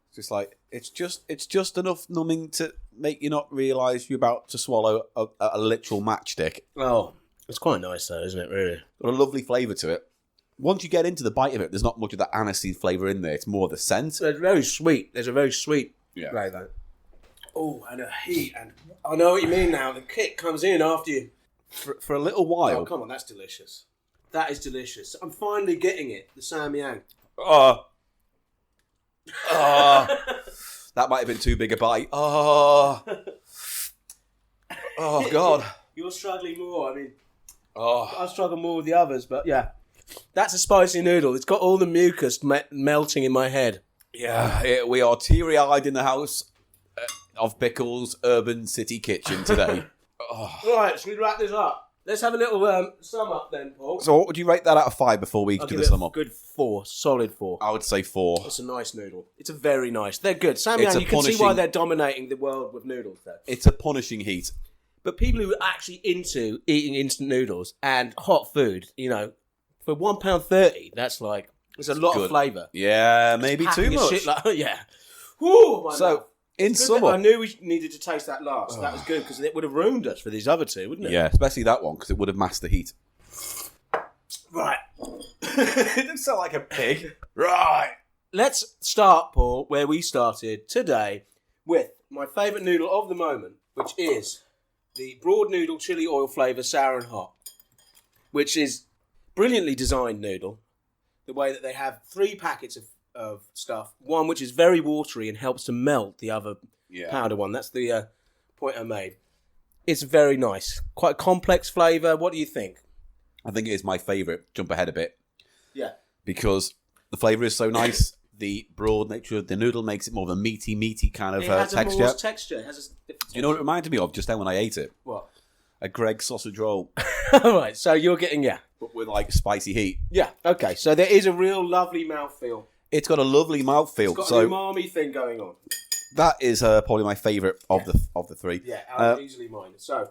It's just like, it's just enough numbing to make you not realise you're about to swallow a literal matchstick. Oh, it's quite nice though, isn't it, really? Got a lovely flavour to it. Once you get into the bite of it, there's not much of that aniseed flavour in there. It's more the scent. It's very sweet. There's a very sweet flavour. Oh, and a heat. And I know what you mean now. The kick comes in after you. For a little while. Oh, come on, that's delicious. That is delicious. I'm finally getting it, the samyang. That might have been too big a bite. Oh God. You're struggling more. I mean, Oh, I struggle more with the others, but yeah. That's a spicy noodle. It's got all the mucus melting in my head. yeah. We are teary-eyed in the house of Pickles' Urban City Kitchen today. Right, should we wrap this up? Let's have a little sum up then, Paul. So, what would you rate that out of 5 before we I'll do give the it sum a up? good 4, solid 4. I would say 4. It's a nice noodle. It's a very nice. They're good. It's Samyang, a you can see why punishing- they're dominating the world with noodles, though. It's a punishing heat. But people who are actually into eating instant noodles and hot food, you know, for £1.30, that's like, there's a lot good. of flavour. Yeah, maybe too Packing a much. shit like, yeah. Woo, my So, mouth. in Good that summer... I knew we needed to taste that last. That was good because it would have ruined us for these other two, wouldn't it? Yeah, especially that one, because it would have masked the heat. Right. It didn't sound like a pig. Right. Let's start, Paul, where we started today with my favourite noodle of the moment, which is the broad noodle chili oil flavour sour and hot, which is brilliantly designed noodle. The way that they have 3 packets of stuff, one which is very watery and helps to melt the other powder one. That's the point I made. It's very nice. Quite a complex flavour. What do you think? I think it is my favourite. Jump ahead a bit. Yeah. Because the flavour is so nice. The broad nature of the noodle makes it more of a meaty kind of It has texture. a more texture. It has a different Do you know what it reminded me of just then when I ate it? What? A Greggs sausage roll, All right, so you're getting, but with like spicy heat. Yeah, okay. So there is a real lovely mouthfeel. It's got a lovely mouthfeel. It's got So an umami thing going on. that is probably my favourite of the 3. Yeah, easily mine. So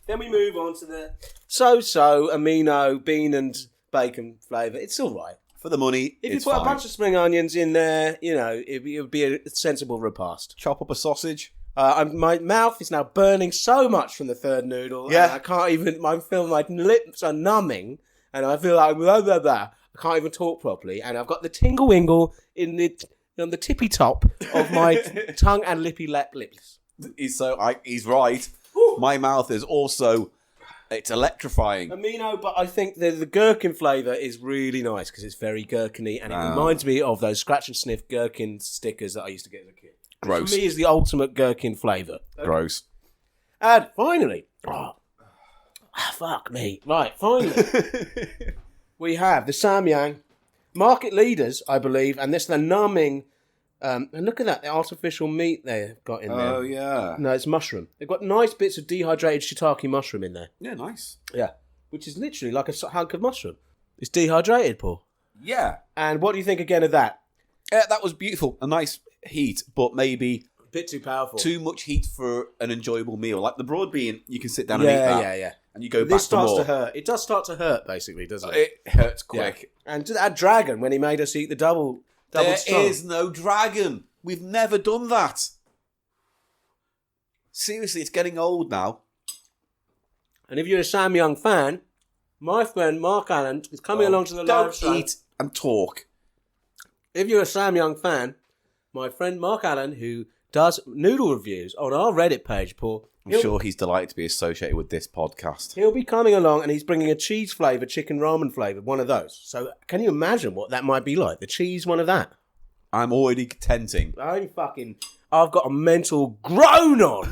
then we move on to the so-so amino bean and bacon flavour. It's all right. For the money, If you it's put fine. a bunch of spring onions in there, you know, it would be a sensible repast. Chop up a sausage. My mouth is now burning so much from the third noodle. Yeah. And I can't even. I feel my lips are numbing, and I feel like blah blah blah. I can't even talk properly, and I've got the tingle wingle on the tippy top of my tongue and lips. He's right. Whew. My mouth is also. It's electrifying. Amino, but I think the gherkin flavour is really nice because it's very gherkiny, and it reminds me of those scratch and sniff gherkin stickers that I used to get as a kid. Gross. For me, is the ultimate gherkin flavour. Gross. And finally, fuck me. Right, finally, we have the samyang, market leaders, I believe, and this the numbing. And look at that, the artificial meat they've got in there. Oh yeah. No, it's mushroom. They've got nice bits of dehydrated shiitake mushroom in there. Yeah, nice. Yeah, which is literally like a hunk of mushroom. It's dehydrated, Paul. Yeah. And what do you think again of that? That was beautiful. A nice heat, but maybe A bit too powerful. too much heat for an enjoyable meal. Like the broad bean, you can sit down and eat that. Yeah. And you go This back for starts more. to hurt. It does start to hurt, basically, doesn't it? It hurts quick. Yeah. And to that dragon, when he made us eat the double There strong. is no dragon. We've never done that. Seriously, it's getting old now. And if you're a Sam Young fan, my friend Mark Allen is coming along to the live show. Don't eat and talk. If you're a Sam Young fan, my friend Mark Allen, who does noodle reviews on our Reddit page, Paul. I'm sure he's delighted to be associated with this podcast. He'll be coming along and he's bringing a cheese flavoured chicken ramen flavoured, one of those. So can you imagine what that might be like? The cheese one of that. I'm already tenting. I've got a mental groan on.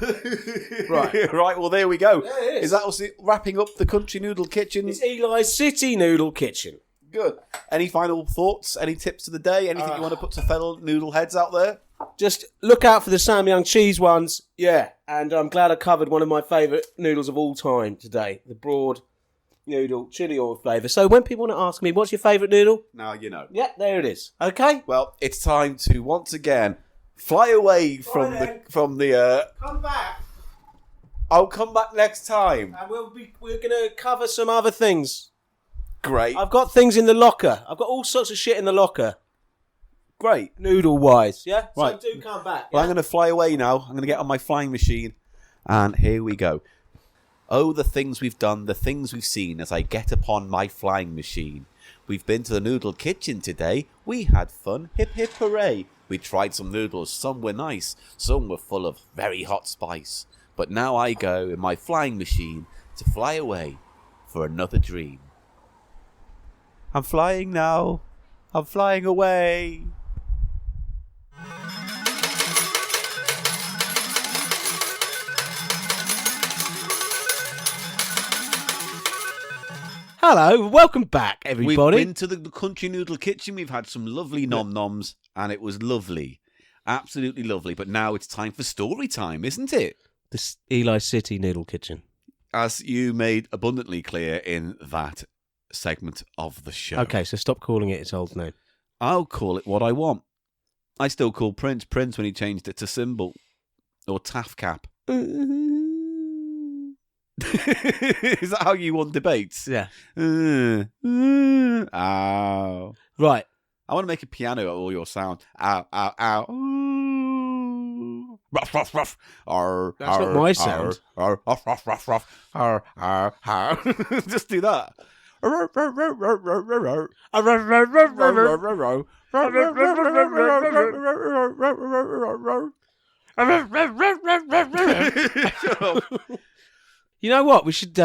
Right. Right, well, there we go. There it is. Is that us wrapping up the Country Noodle Kitchen? It's Eli's City Noodle Kitchen. Good. Any final thoughts? Any tips of the day? Anything you want to put to fellow noodle heads out there? Just look out for the Sam Young cheese ones. Yeah. And I'm glad I covered one of my favourite noodles of all time today. The broad noodle chili oil flavour. So when people want to ask me, what's your favourite noodle? Now you know. Yeah, there it is. Okay? Well, it's time to once again fly away from the. Come back. I'll come back next time. And we're going to cover some other things. Great. I've got things in the locker. I've got all sorts of shit in the locker. Great. Noodle-wise, yeah? Right. So do come back. Well, Yeah? I'm going to fly away now. I'm going to get on my flying machine. And here we go. Oh, the things we've done, the things we've seen as I get upon my flying machine. We've been to the Noodle Kitchen today. We had fun. Hip, hip, hooray. We tried some noodles. Some were nice. Some were full of very hot spice. But now I go in my flying machine to fly away for another dream. I'm flying now. I'm flying away. Hello, welcome back, everybody. We've been to the Country Noodle Kitchen. We've had some lovely nom-noms, and it was lovely. Absolutely lovely. But now it's time for story time, isn't it? This Eli City Noodle Kitchen. As you made abundantly clear in that segment of the show. Okay, so stop calling it its old name. I'll call it what I want. I still call Prince when he changed it to Symbol. Or Taff Cap. Is that how you won debates? Yeah. Ow. Right. I want to make a piano out of all your sound. Ow, ow, ow. Ooh. Ruff, ruff, ruff. Arr, That's arr, not my arr, sound. Arr, ruff, ruff, ruff, ruff. Arr, arr, arr. Just do that. Shut up. You know what? We should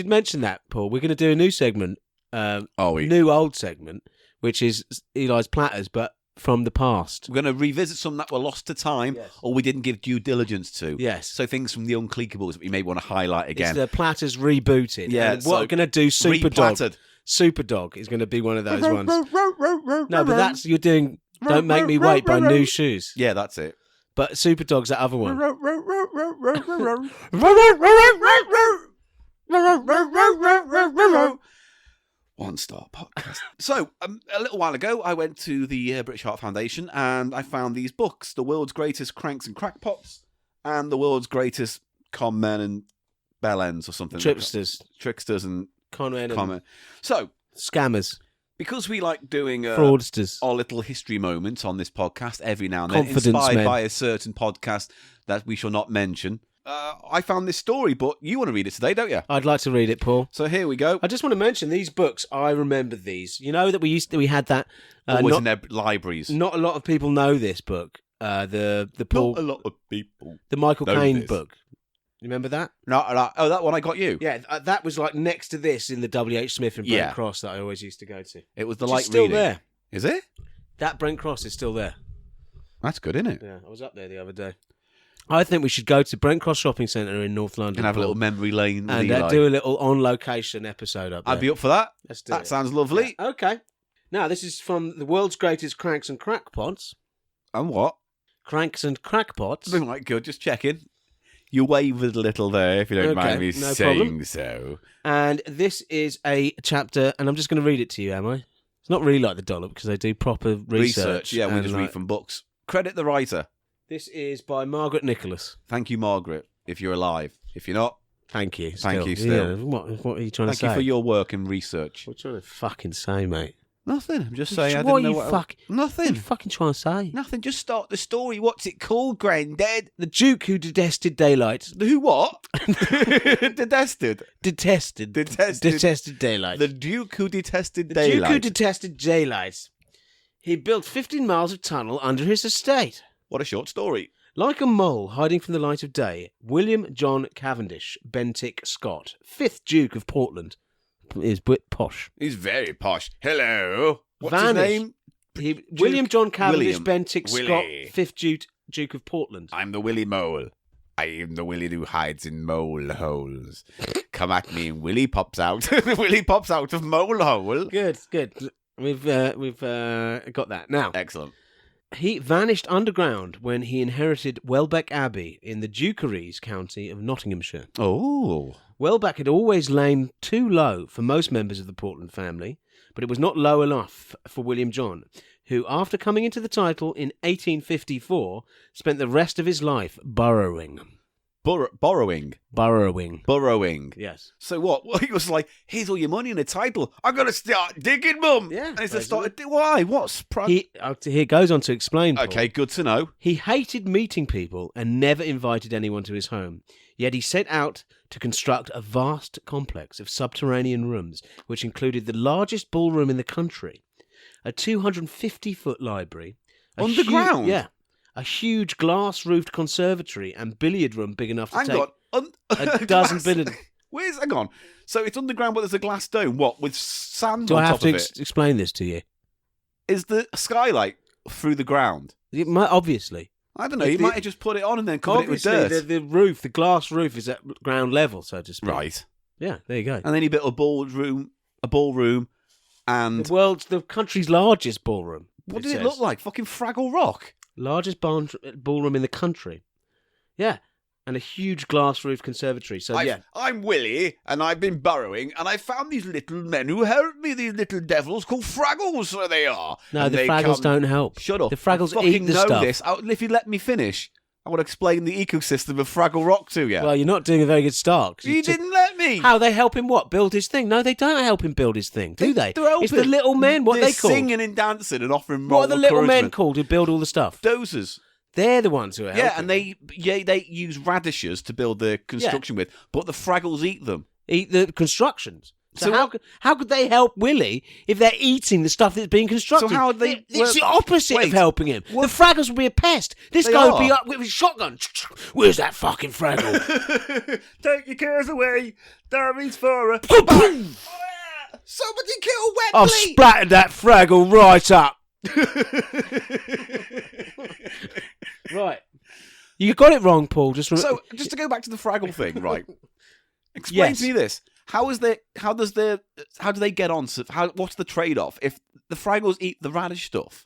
mention that, Paul. We're going to do a new segment. New old segment, which is Eli's platters, but from the past. We're going to revisit some that were lost to time, Yes. or we didn't give due diligence to. Yes. So things from the Unclickables that we may want to highlight again. It's the platters rebooted. Yeah, And so what we're going to do, Superdog. replattered. Superdog is going to be one of those ones. No, but that's you're doing. Don't Make Me Wait by New Shoes. Yeah, that's it. But Superdog's that other one. One star podcast. So, a little while ago, I went to the British Heart Foundation and I found these books: The World's Greatest Cranks and Crackpots and The World's Greatest Con Men and Bellends or something. Tricksters and Con men and Con. So, scammers. because we like doing Fraudsters. our little history moment on this podcast every now and then, Confidence inspired men. by a certain podcast that we shall not mention, I found this story, but you want to read it today, don't you? I'd like to read it, Paul. So here we go. I just want to mention these books. I remember these. You know that we had that. Always in their libraries. Not a lot of people know this book. The Paul, Not a lot of people. the Michael know Caine this. book. You remember that? No, oh, that one I got you. Yeah, that was like next to this in the W.H. Smith and Brent Yeah. Cross that I always used to go to. It was the Which light is still reading. there. Is it? That Brent Cross is still there. That's good, isn't it? Yeah, I was up there the other day. I think we should go to Brent Cross Shopping Centre in North London And have a Paul, little memory lane with and Eli. do a little on-location episode up there. I'd be up for that. Let's do That it. sounds lovely. Yeah, okay. Now, this is from The World's Greatest Cranks and Crackpots. And what? Cranks and Crackpots. Been like good, just checking. You wavered a little there, if you don't mind me no saying problem. so. And this is a chapter, and I'm just going to read it to you, am I? It's not really like the Dollop, because they do proper research. Yeah, we and, just like, read from books. Credit the writer. This is by Margaret Nicholas. Thank you, Margaret, if you're alive. If you're not, Thank you. Thank you Yeah, still. what are you trying thank to say? you for your work and research. What are you trying to fucking say, mate? Nothing. I'm just saying. I What didn't are know you what. What are Nothing. you fucking trying to say? Nothing. Just start the story. What's it called, Granddad? The Duke who detested daylight. The who what? Detested. Detested daylight. The Duke who detested The daylight. Duke who detested daylight. He built 15 miles of tunnel under his estate. What a short story. Like a mole hiding from the light of day, William John Cavendish-Bentinck Scott, 5th Duke of Portland, is bit posh. He's very posh. Hello. What's Vanished. his name? William John William. Cavendish-Bentinck Scott, Willie. 5th Duke of Portland. I'm the Willy Mole. I am the Willy who hides in mole holes. Come at me and Willy pops out. Willy pops out of mole hole. Good. We've got that now. Excellent. He vanished underground when he inherited Welbeck Abbey in the Dukeries county of Nottinghamshire. Oh. Welbeck had always lain too low for most members of the Portland family, but it was not low enough for William John, who, after coming into the title in 1854, spent the rest of his life burrowing. Borrowing. Burrowing. Yes. So what? Well, he was like, here's all your money and a title. I'm going to start digging, Mum. Yeah, And he started, why? What's... He goes on to explain, Paul. Okay, good to know. He hated meeting people and never invited anyone to his home. Yet he set out to construct a vast complex of subterranean rooms, which included the largest ballroom in the country, a 250-foot library. Underground? A huge glass-roofed conservatory and billiard room big enough to take a dozen billiard... Hang on. So it's underground, but there's a glass dome. What, with sand Do on I have top to of it? explain this to you? Is the skylight through the ground? It might, obviously. I don't know. You might have just put it on and then covered it with Obviously, dirt. the roof, the glass roof is at ground level, so to speak. Right. Yeah, there you go. And then you built a ballroom, and... The country's largest ballroom. What did it look like? Fucking Fraggle Rock? Largest ballroom in the country. Yeah. And a huge glass-roofed conservatory. So, I'm Willie, and I've been burrowing, and I found these little men who helped me, these little devils called Fraggles, so they are. No, and the Fraggles don't help. Shut up. The Fraggles I eat fucking the know stuff. this. If you let me finish, I will explain the ecosystem of Fraggle Rock to you. Well, you're not doing a very good start. 'Cause you didn't let me. How they help him what? Build his thing? No, they don't help him build his thing, do they? They're It's the little men. What They're they called? singing and dancing and offering What moral are the little men encouragement. called who build all the stuff? Dozers. They're the ones who are helping. Yeah, and they use radishes to build their construction with, but the Fraggles eat them. Eat the constructions. So So how could they help Willie if they're eating the stuff that's being constructed? So how would they It's the opposite Wait, of helping him. what- The Fraggles would be a pest. This They guy would be are. up with his shotgun. Where's that fucking Fraggle? Take your cares away. Darby's for a... Boom! Somebody kill Webley! I've splattered that Fraggle right up. Right. You got it wrong, Paul. Just So, just to go back to the Fraggle thing, right? Explain Yes. to me this. How do they get on? What's the trade-off? If the Fraggles eat the radish stuff,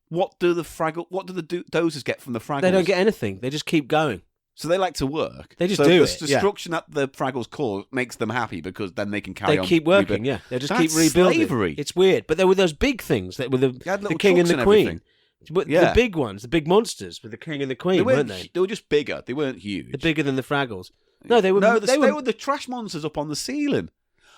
what do the dozers get from the Fraggles? they don't get anything. They just keep going. So they like to work. They just so do the it, yeah. destruction that the Fraggles cause makes them happy because then they can carry on. They keep working, rebuild. yeah. They just That's keep rebuilding. slavery. It's weird. But there were those big things that were They had the little king and trucks the and queen. everything. But Yeah. the big ones, the big monsters with the king and the queen, weren't they? They were just bigger. They weren't huge. They're bigger than the Fraggles. No, they were. No, they were the trash monsters up on the ceiling.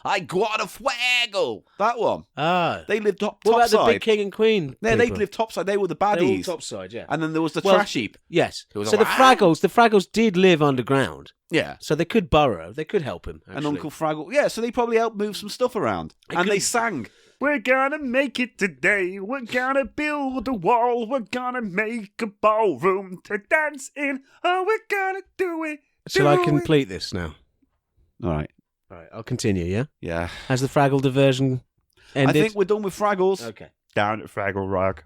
I got a Fraggle. That one. Ah. They lived What about topside. the big king and queen? Yeah, they people? lived topside. They were the They were all baddies. topside, yeah. And then there was the Well, trash heap. Yes. It was So like, the Fraggles did live underground, Yeah. so they could burrow. They could help him. And actually. Uncle Fraggle. Yeah, so they probably helped move some stuff around. And they sang. We're gonna make it today. We're gonna build a wall. We're gonna make a ballroom to dance in. Oh, we're gonna do it. Shall I do it. complete this now? All right. All right, I'll continue. Yeah. Yeah. Has the Fraggle diversion ended? I think we're done with Fraggles. Okay. Down at Fraggle Rock.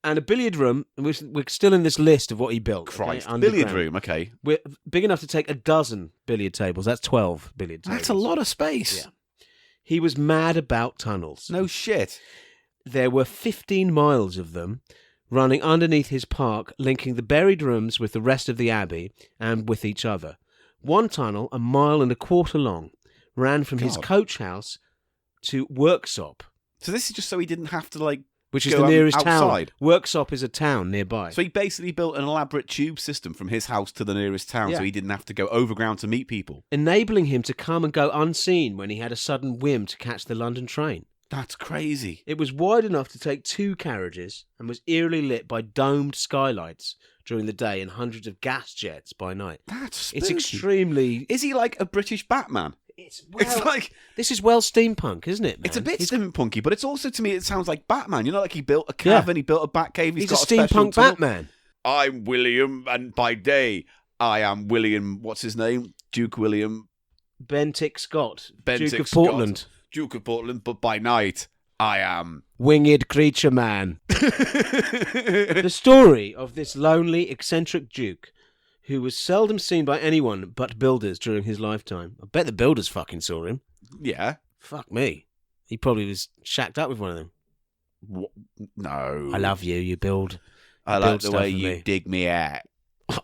And a billiard room. We're still in this list of what he built. okay, Christ. underground. Billiard room, okay. We're big enough to take a dozen billiard tables. That's 12 billiard tables. That's a lot of space. Yeah. He was mad about tunnels. No shit. There were 15 miles of them running underneath his park, linking the buried rooms with the rest of the abbey and with each other. One tunnel, 1.25 miles long, ran from his God. coach house to workshop. So this is just so he didn't have to, like, which is go the nearest outside. town. Worksop is a town nearby. So he basically built an elaborate tube system from his house to the nearest town, Yeah. so he didn't have to go overground to meet people. Enabling him to come and go unseen when he had a sudden whim to catch the London train. That's crazy. It was wide enough to take 2 carriages and was eerily lit by domed skylights during the day and hundreds of gas jets by night. That's spooky. It's extremely... Is he like a British Batman? It's like... This is well steampunk, isn't it, man? It's a bit steampunky, but it's also, to me, it sounds like Batman. You know, like he built a cavern, he built a bat cave, He's got a special steampunk tunnel. Batman. I'm William, and by day, I am William, what's his name? Duke William... Bentinck-Scott, Duke of Bentinck-Scott, Portland. Duke of Portland, but by night, I am... Winged creature man. The story of this lonely, eccentric duke who was seldom seen by anyone but builders during his lifetime. I bet the builders fucking saw him. Yeah. Fuck me. He probably was shacked up with one of them. What? No. I love you, you build. I build like the stuff way for you me. dig me out. I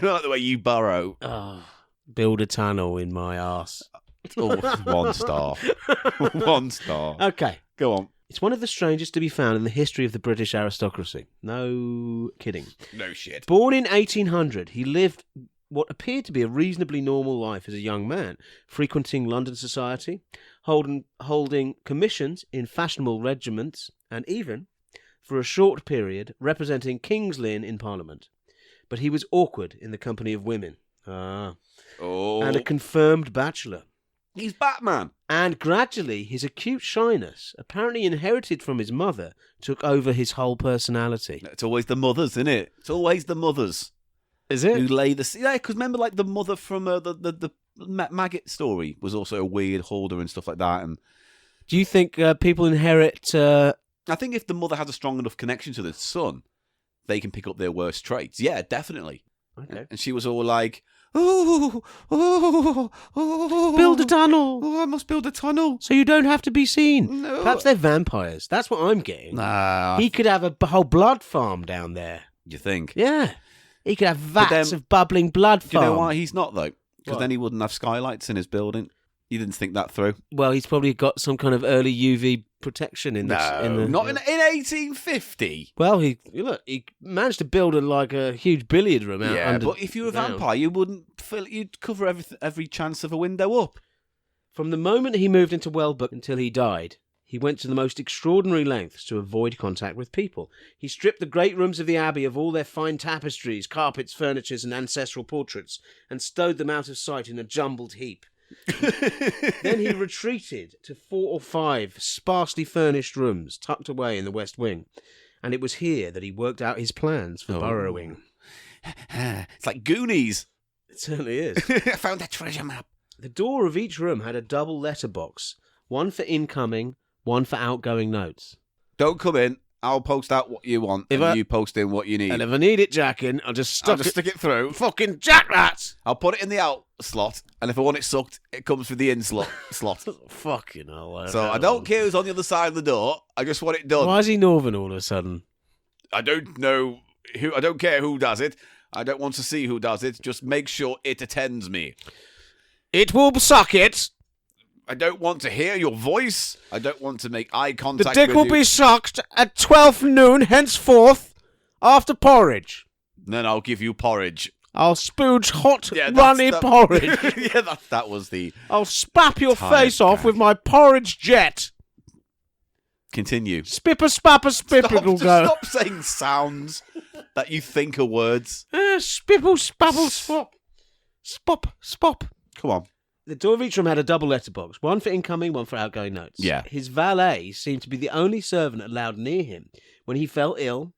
like the way you burrow. Oh, build a tunnel in my arse. Oh, 1 star. 1 star. Okay. Go on. It's one of the strangest to be found in the history of the British aristocracy. No kidding. No shit. Born in 1800, he lived what appeared to be a reasonably normal life as a young man, frequenting London society, holding commissions in fashionable regiments, and even, for a short period, representing King's Lynn in Parliament. But he was awkward in the company of women. And a confirmed bachelor. He's Batman. And gradually, his acute shyness, apparently inherited from his mother, took over his whole personality. It's always the mothers, isn't it? It's always the mothers Is who it? lay the... Yeah, because remember, like, the mother from the maggot story was also a weird hoarder and stuff like that. And Do you think people inherit... I think if the mother has a strong enough connection to the son, they can pick up their worst traits. Yeah, definitely. Okay. And she was all like... Oh, Build a tunnel Oh, I must build a tunnel. so you don't have to be seen. No. Perhaps they're vampires. That's what I'm getting. Nah. He could have a whole blood farm down there. You think? Yeah. He could have But vats then- of bubbling blood Do you farm. know why he's not, though? Because What? then he wouldn't have skylights in his building. You didn't think that through? Well, he's probably got some kind of early UV protection in this. Not in 1850. Well, he managed to build a huge billiard room out Yeah, under but if you were a down. vampire, you wouldn't fill. You'd cover every chance of a window up. From the moment he moved into Welbeck until he died, he went to the most extraordinary lengths to avoid contact with people. He stripped the great rooms of the Abbey of all their fine tapestries, carpets, furnitures, and ancestral portraits, and stowed them out of sight in a jumbled heap. Then he retreated to 4 or 5 sparsely furnished rooms tucked away in the West Wing, and it was here that he worked out his plans for burrowing. It's like Goonies. It certainly is. I found that treasure map. The door of each room had a double letterbox, one for incoming, one for outgoing notes. Don't come in. I'll post out what you want, you post in what you need. And if I need it jacking, I'll just I'll just stick it through. Fucking jack that! I'll put it in the out slot, and if I want it sucked, it comes through the in slot. Fucking hell. So I don't care who's on the other side of the door. I just want it done. Why is he Northern all of a sudden? I don't know who. I don't care who does it. I don't want to see who does it. Just make sure it attends me. It will suck it. I don't want to hear your voice. I don't want to make eye The contact dick with will you. be sucked at 12 noon henceforth after porridge. Then I'll give you porridge. I'll spooge hot, Yeah, runny that's porridge. Yeah, that was the... I'll spap your Tired face off guy. with my porridge jet. Continue. Spipper, spapper, spipper will go. Stop saying sounds that you think are words. Spipple, spabble, spop. Spop, spop. Come on. The door of each room had a double letterbox, one for incoming, one for outgoing notes. Yeah. His valet seemed to be the only servant allowed near him. When he fell ill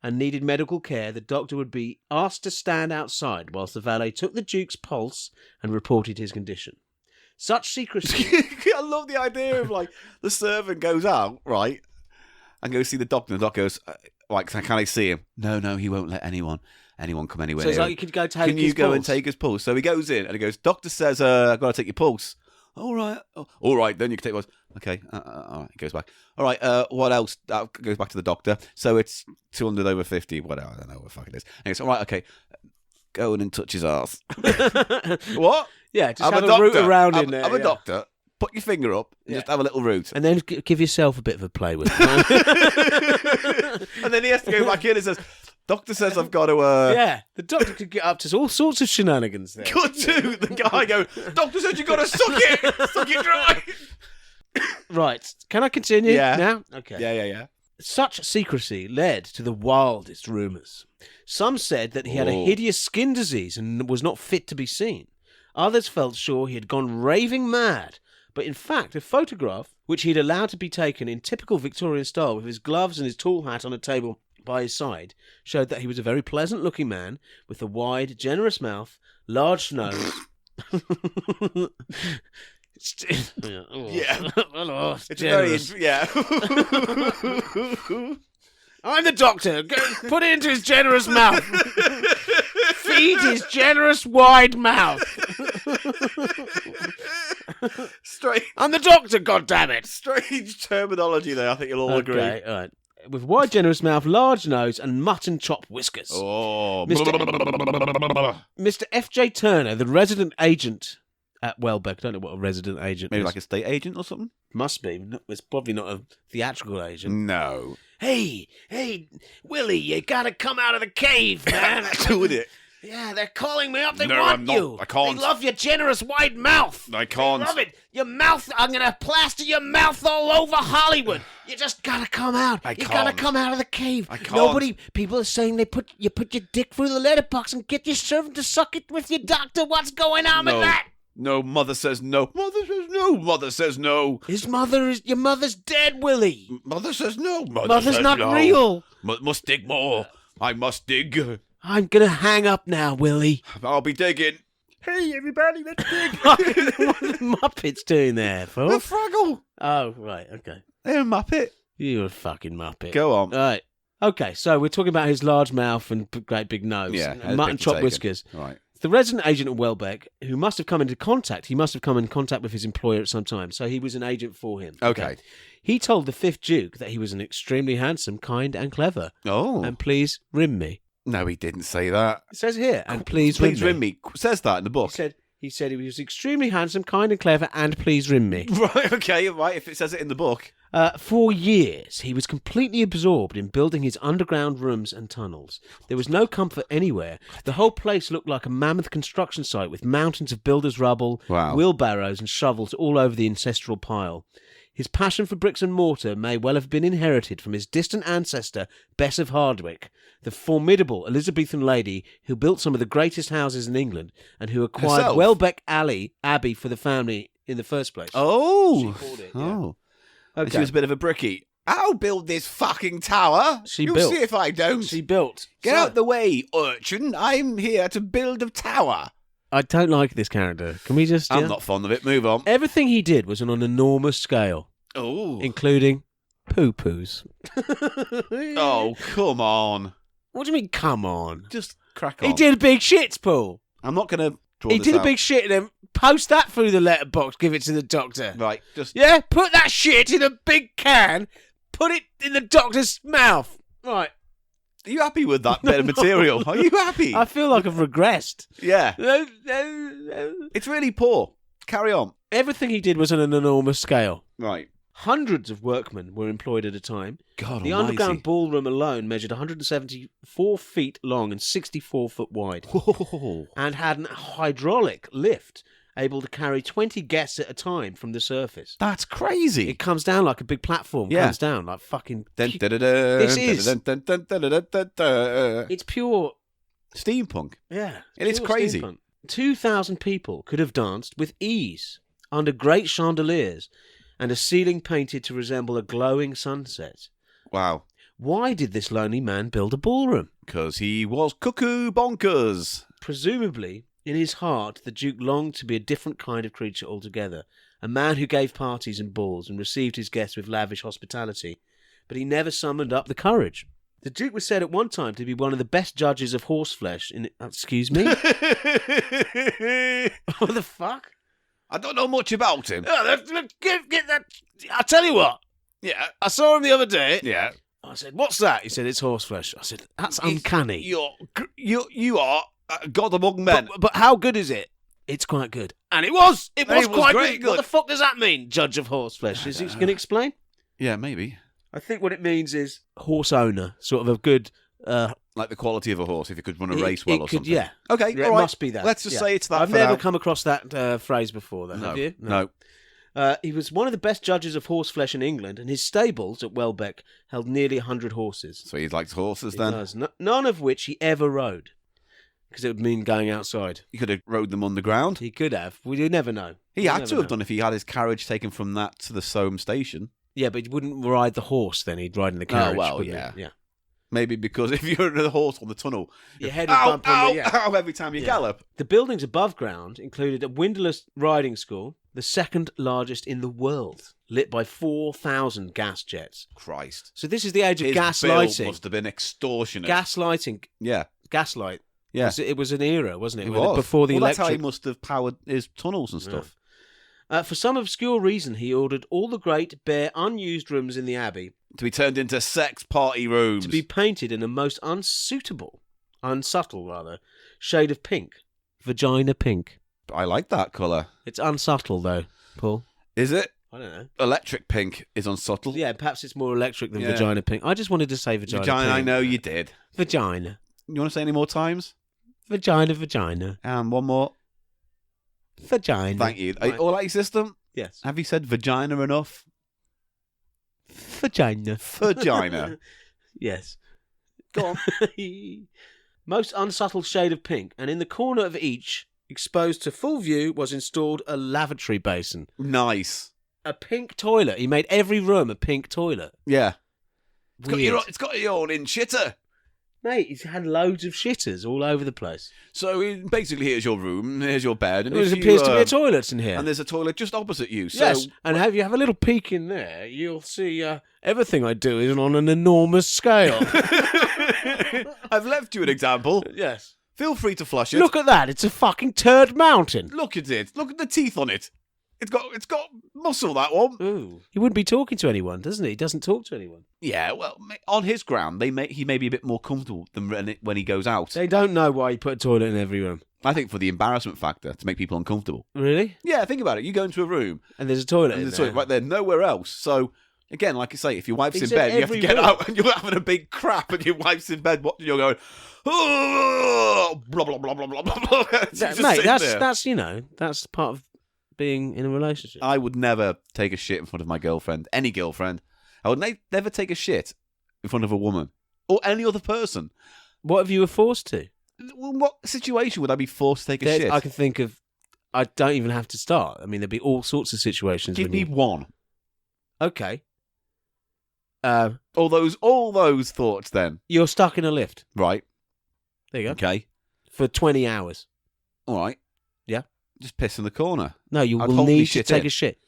and needed medical care, the doctor would be asked to stand outside whilst the valet took the Duke's pulse and reported his condition. Such secrecy... I love the idea of, like, the servant goes out, right, and goes see the doctor, and the doctor goes, right, can I see him? No, he won't let anyone come anywhere So it's near like him. you could go take Can his you go pulse? and take his pulse? So he goes in and he goes, doctor says, I've got to take your pulse. All right. Oh, all right, then you can take pulse. Okay. All right. He goes back. All right. What else? Goes back to the doctor. So it's 200 over 50. Whatever. I don't know what the fuck it is. And he goes, all right. Okay. Go in and touch his arse. What? Yeah, just I'm have a a root doctor. around in there. I'm a yeah. doctor. put your finger up and just have a little root. And then give yourself a bit of a play with it. And then he has to go back in and says, doctor says I've got to... Yeah, the doctor could get up to all sorts of shenanigans there. Good too. The guy goes, doctor says you've got to suck it. Suck it dry. Right, can I continue now? Okay. Yeah. Such secrecy led to the wildest rumours. Some said that he had a hideous skin disease and was not fit to be seen. Others felt sure he had gone raving mad. But in fact, a photograph, which he'd allowed to be taken in typical Victorian style with his gloves and his tall hat on a table by his side, showed that he was a very pleasant-looking man with a wide, generous mouth, large nose... Yeah. Hello, It's generous. very... Yeah. I'm the doctor. Go, put it into his generous mouth. Feed his generous, wide mouth. I'm the doctor, goddammit. Strange terminology there, I think you'll all agree. Okay, all right. With wide, generous mouth, large nose, and mutton chop whiskers. Oh. Mr. F.J. Turner, the resident agent at Welbeck. I don't know what a resident agent Maybe is. like a estate agent or something? Must be. It's probably not a theatrical agent. No. Hey, Willie, you gotta come out of the cave, man. Doing it. Yeah, they're calling me up. They No, want I'm not. you. I can't. They love your generous wide mouth. I can't. They love it. Your mouth, I'm going to plaster your mouth all over Hollywood. You just got to come out. You got to can't. come out of the cave. I can't. Nobody, people are saying you put your dick through the letterbox and get your servant to suck it with your doctor. What's going on with that? No, mother says no. Mother says no. Mother says no. Your mother's dead, Willie. Mother says no. Mother's says not no. real. Must dig more. I must dig. I'm going to hang up now, Willie. I'll be digging. Hey, everybody, let's dig. What are the Muppets doing there, The folks? Fraggle. Oh, right, okay. They're a Muppet. You're a fucking Muppet. Go on. All right. Okay, so we're talking about his large mouth and great big nose. Yeah, And mutton chop taken. whiskers. Right. The resident agent at Welbeck, who must have come into contact, with his employer at some time, so he was an agent for him. Okay. He told the 5th Duke that he was an extremely handsome, kind, and clever. Oh. And please rim me. No, he didn't say that. It says here, and please rim me. Says that in the book. He said he was extremely handsome, kind, and clever, and please rim me. Right, okay, right, if it says it in the book. For years, he was completely absorbed in building his underground rooms and tunnels. There was no comfort anywhere. The whole place looked like a mammoth construction site with mountains of builders' rubble, Wow. wheelbarrows and shovels all over the ancestral pile. His passion for bricks and mortar may well have been inherited from his distant ancestor, Bess of Hardwick, the formidable Elizabethan lady who built some of the greatest houses in England and who acquired Herself? Welbeck Abbey for the family in the first place. Oh. She bought it, yeah. Oh. Okay. She was a bit of a brickie. I'll build this fucking tower. You'll built. see if I don't. She built. Get out the way, urchin. I'm here to build a tower. I don't like this character. Can we just... I'm not fond of it. Move on. Everything he did was on an enormous scale, Oh. including poo-poos. Oh, come on. What do you mean, come on? Just crack on. He did big shits, Paul. I'm not going to draw He this did out. a big shit and then post that through the letterbox, give it to the doctor. Right, just... Yeah, put that shit in a big can, put it in the doctor's mouth. Right. Are you happy with that bit of material? Are you happy? I feel like I've regressed. Yeah. It's really poor. Carry on. Everything he did was on an enormous scale. Right. Hundreds of workmen were employed at a time. God The underground ballroom alone measured 174 feet long and 64 foot wide, Whoa. and had an hydraulic lift able to carry 20 guests at a time from the surface. That's crazy. It comes down like a big platform. Yeah. Comes down like fucking... This is- It's pure... steampunk. Yeah. It is pure crazy. steampunk. 2,000 people could have danced with ease under great chandeliers and a ceiling painted to resemble a glowing sunset. Wow. Why did this lonely man build a ballroom? Because he was cuckoo bonkers. Presumably, in his heart, the Duke longed to be a different kind of creature altogether, a man who gave parties and balls and received his guests with lavish hospitality. But he never summoned up the courage. The Duke was said at one time to be one of the best judges of horseflesh in... Excuse me? What the fuck? I don't know much about him. Get that... I'll tell you what. Yeah. I saw him the other day. Yeah. I said, what's that? He said, it's horseflesh. I said, that's uncanny. You are God among men. But how good is it? It's quite good. And it was quite great, good. What good. the fuck does that mean, judge of horseflesh? Is he going to explain? Yeah, maybe. I think what it means is horse owner, sort of a good... Like the quality of a horse, if you could run a race well or something. Yeah. Okay, Yeah, all it right. must be that. Let's just say it's that I've for never now. come across that phrase before, though, have you? No. He was one of the best judges of horseflesh in England, and his stables at Welbeck held nearly 100 horses. So he likes horses He then? does. None of which he ever rode, because it would mean going outside. He could have rode them underground. He could have. We never know. He We'll had never to have know. done if he had his carriage taken from that to the Soame station. Yeah, but he wouldn't ride the horse then. He'd ride in the carriage. well, wouldn't yeah. he? Yeah. Maybe because if you're the horse on the tunnel, Your head would ow, bump on ow, the... Yeah. ow, every time you gallop. The buildings above ground included a windowless riding school, the second largest in the world, lit by 4,000 gas jets. Christ. So this is the age of His gas bill lighting. must have been extortionate. Gas lighting. Yeah. Gaslight. Yeah. It was an era, wasn't it? It When- was. Before the well, that's electric. how he must have powered his tunnels and stuff. For some obscure reason, he ordered all the great, bare, unused rooms in the Abbey To be turned into sex party rooms. to be painted in a most unsubtle shade of pink. Vagina pink. I like that colour. It's unsubtle, though, Paul. Is it? I don't know. Electric pink is unsubtle. Yeah, perhaps it's more electric than Yeah. vagina pink. I just wanted to say vagina Vagina, pink. I know you did. Vagina. You want to say any more times? Vagina. And one more. Vagina. Thank you. Right. All right, system? Yes. Have you said vagina enough? Vagina. Vagina. Yes. Go on. Most unsubtle shade of pink, and in the corner of each, exposed to full view, was installed a lavatory basin. Nice. A pink toilet. He made every room a pink toilet. Yeah. It's Weird. got your own in shitter. Mate, he's had loads of shitters all over the place. So basically, here's your room, here's your bed, and There if appears you, to be a toilet in here. and there's a toilet just opposite you. So Yes, and have you have a little peek in there, you'll see everything I do is on an enormous scale. I've left you an example. Yes. Feel free to flush it. Look at that, it's a fucking turd mountain. Look at it. Look at the teeth on it. It's got muscle, that one. Ooh. He wouldn't be talking to anyone, doesn't he? He doesn't talk to anyone. Yeah, well, on his ground, he may be a bit more comfortable than when he goes out. They don't know why he put a toilet in every room. I think for the embarrassment factor, to make people uncomfortable. Really? Yeah, think about it. You go into a room, And there's a toilet and in there's a there. toilet right there, nowhere else. So, again, like I say, if your wife's He in said bed, you have to every get room. out, and you're having a big crap, and your wife's in bed watching, you're going, oh, blah, blah, blah, blah, blah, blah. It's just Mate, sitting there. that's part of being in a relationship. I would never take a shit in front of my girlfriend, any girlfriend. I would never take a shit in front of a woman or any other person. What if you were forced to? Well, what situation would I be forced to take a shit? I can think of. I don't even have to start. I mean, there'd be all sorts of situations. Give when me you... one. Okay. All those thoughts then. You're stuck in a lift. Right. There you go. Okay. For 20 hours. All right. Yeah. Just piss in the corner. No, you I'd will hold me need to shit take in. a shit.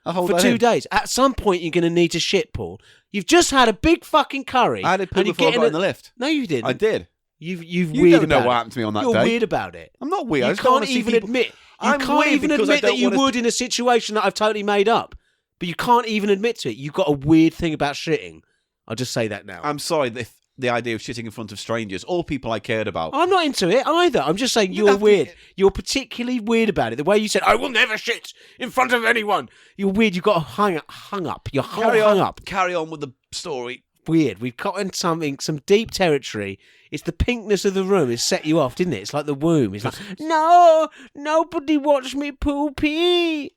I'll hold For that 2 in. days. At some point, you're going to need to shit, Paul. You've just had a big fucking curry. I had a poo and you before I get got in the lift. No, you didn't. I did. You've You weird don't know about what it. happened to me on that You're day. weird about it. I'm not weird. I You just don't can't wanna see even people- admit. You I'm can't weird even because I admit don't that you wanna- would in a situation that I've totally made up. But you can't even admit to it. You've got a weird thing about shitting. I'll just say that now. I'm sorry if the idea of shitting in front of strangers or people I cared about. I'm not into it either. I'm just saying You you're have to- weird. You're particularly weird about it. The way you said, I will never shit in front of anyone. You're weird. You've got a hung up. You're hung up. Carry on with the story. Weird. We've got in some deep territory. It's the pinkness of the room. It's set you off, didn't it? It's like the womb. It's like, no, nobody watch me poopy.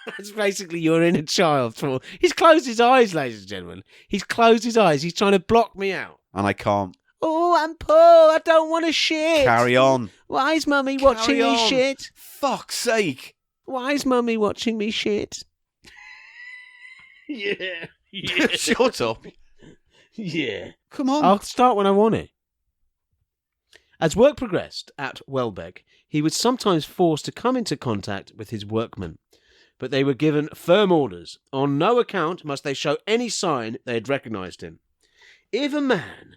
That's basically your inner child. He's closed his eyes, ladies and gentlemen. He's closed his eyes. He's trying to block me out. And I can't. Oh, I'm poor. I don't want to shit. Carry on. Why is Mummy watching Carry me on. shit? Fuck's sake. Why is Mummy watching me shit? Yeah. Shut up. Yeah. Come on. I'll start when I want it. As work progressed at Welbeck, he was sometimes forced to come into contact with his workmen, but they were given firm orders. On no account must they show any sign they had recognised him. If a man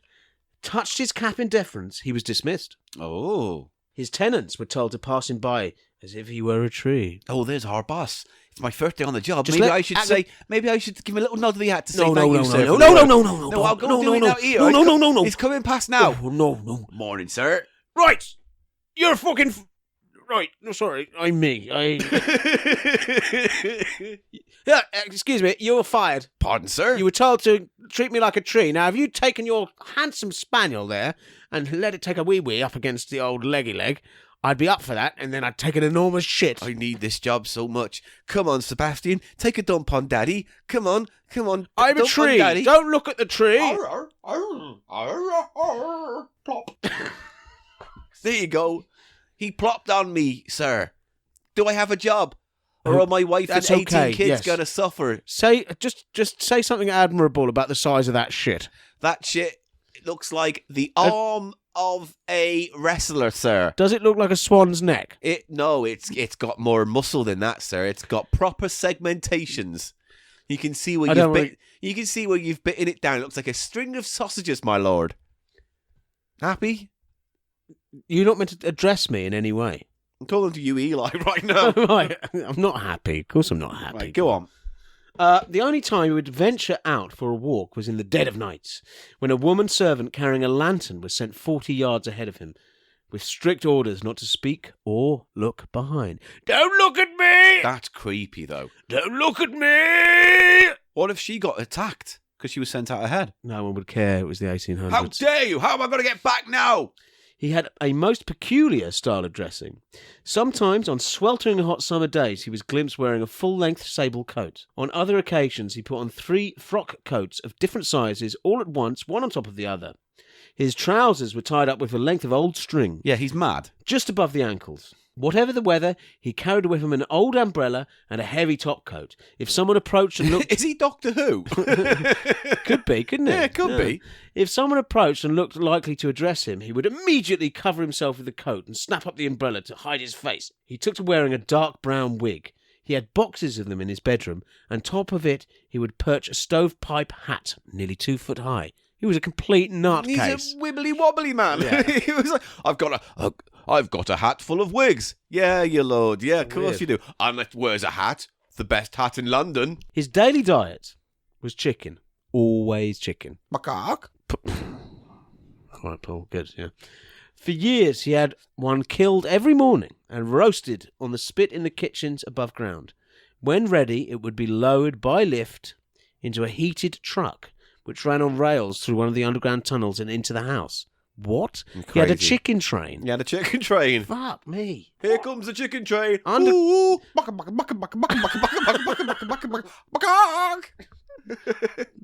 touched his cap in deference, he was dismissed. Oh. His tenants were told to pass him by as if he were a tree. Oh, there's our boss. It's my first day on the job. Just Maybe let- I should maybe I should give him a little nod of the hat to say No, thank no, you, no, sir. no, for no, the no, work. no, no, No, I'll go no, do no, it no. now here. No, no, no, no, no. He's coming past now. Oh, no, no. Morning, sir. Right. You're fucking... right. No, sorry. I'm me. Yeah, excuse me. You're fired. Pardon, sir? You were told to treat me like a tree. Now, have you taken your handsome spaniel there and let it take a wee up against the old leggy leg? I'd be up for that, and then I'd take an enormous shit. I need this job so much. Come on, Sebastian. Take a dump on Daddy. Come on. I'm a Dump on tree. Daddy. Don't look at the tree. Plop. There you go. He plopped on me, sir. Do I have a job? Or are my wife and That's 18 okay, kids yes. going to suffer? Just say something admirable about the size of that shit. That shit looks like the arm of a wrestler, sir. Does it look like a swan's neck? No, it's got more muscle than that, sir. It's got proper segmentations. You can see where you've bitten it down. It looks like a string of sausages, my lord. Happy? You're not meant to address me in any way. I'm talking to you, Eli, right now. Right. I'm not happy. Of course I'm not happy. Right, go on. The only time he would venture out for a walk was in the dead of night, when a woman servant carrying a lantern was sent 40 yards ahead of him, with strict orders not to speak or look behind. Don't look at me! That's creepy, though. Don't look at me! What if she got attacked because she was sent out ahead? No one would care. It was the 1800s. How dare you? How am I going to get back now? He had a most peculiar style of dressing. Sometimes, on sweltering hot summer days, he was glimpsed wearing a full-length sable coat. On other occasions, he put on 3 frock coats of different sizes, all at once, one on top of the other. His trousers were tied up with a length of old string, Yeah, he's mad. just above the ankles. Whatever the weather, he carried with him an old umbrella and a heavy top coat. If someone approached and looked... Is he Doctor Who? Could be, couldn't it? Yeah, it could be. If someone approached and looked likely to address him, he would immediately cover himself with the coat and snap up the umbrella to hide his face. He took to wearing a dark brown wig. He had boxes of them in his bedroom, and top of it he would perch a stovepipe hat nearly 2 foot high. He was a complete nutcase. He's a wibbly wobbly man. Yeah. He was like, I've got a hat full of wigs. Yeah, you lord. Yeah, of course Weird. you do. Unless wears a hat, the best hat in London. His daily diet was chicken. Always chicken. Macaque. Right, Paul, good, yeah. For years he had one killed every morning and roasted on the spit in the kitchens above ground. When ready, it would be lowered by lift into a heated truck, which ran on rails through one of the underground tunnels and into the house. What? He had a Crazy. chicken train. He had a chicken train. Fuck me. Here comes the chicken train. Under- Ooh, macaque.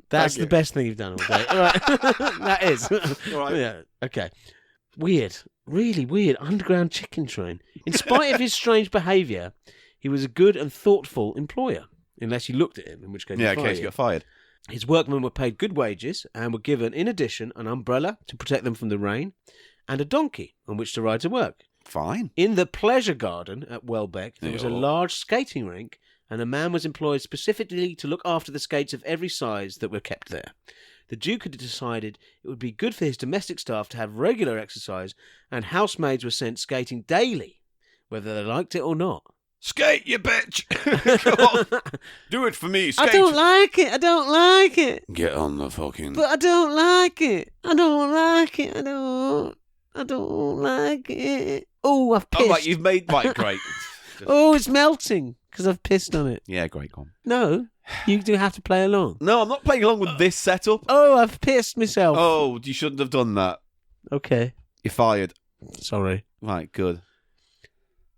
That's Thank the you. best thing you've done all day. All right. That is. All right. Yeah. Okay. Weird. Really weird. Underground chicken train. In spite of his strange behaviour, he was a good and thoughtful employer. Unless you looked at him, in which case Yeah, he'd in fire case you. you got fired. His workmen were paid good wages and were given, in addition, an umbrella to protect them from the rain and a donkey on which to ride to work. Fine. In the pleasure garden at Welbeck, there was a Yeah. large skating rink, and a man was employed specifically to look after the skates of every size that were kept there. The Duke had decided it would be good for his domestic staff to have regular exercise, and housemaids were sent skating daily, whether they liked it or not. Skate, you bitch. Come on. Do it for me. Skate. I don't like it. I don't like it. Get on the fucking... But I don't like it. I don't like it. I don't like it. Oh, I've pissed. Oh, right, you've made... Right, great. Oh, it's melting because I've pissed on it. Yeah, great, go on. No, you do have to play along. No, I'm not playing along with this setup. Oh, I've pissed myself. Oh, you shouldn't have done that. Okay. You're fired. Sorry. Right, good.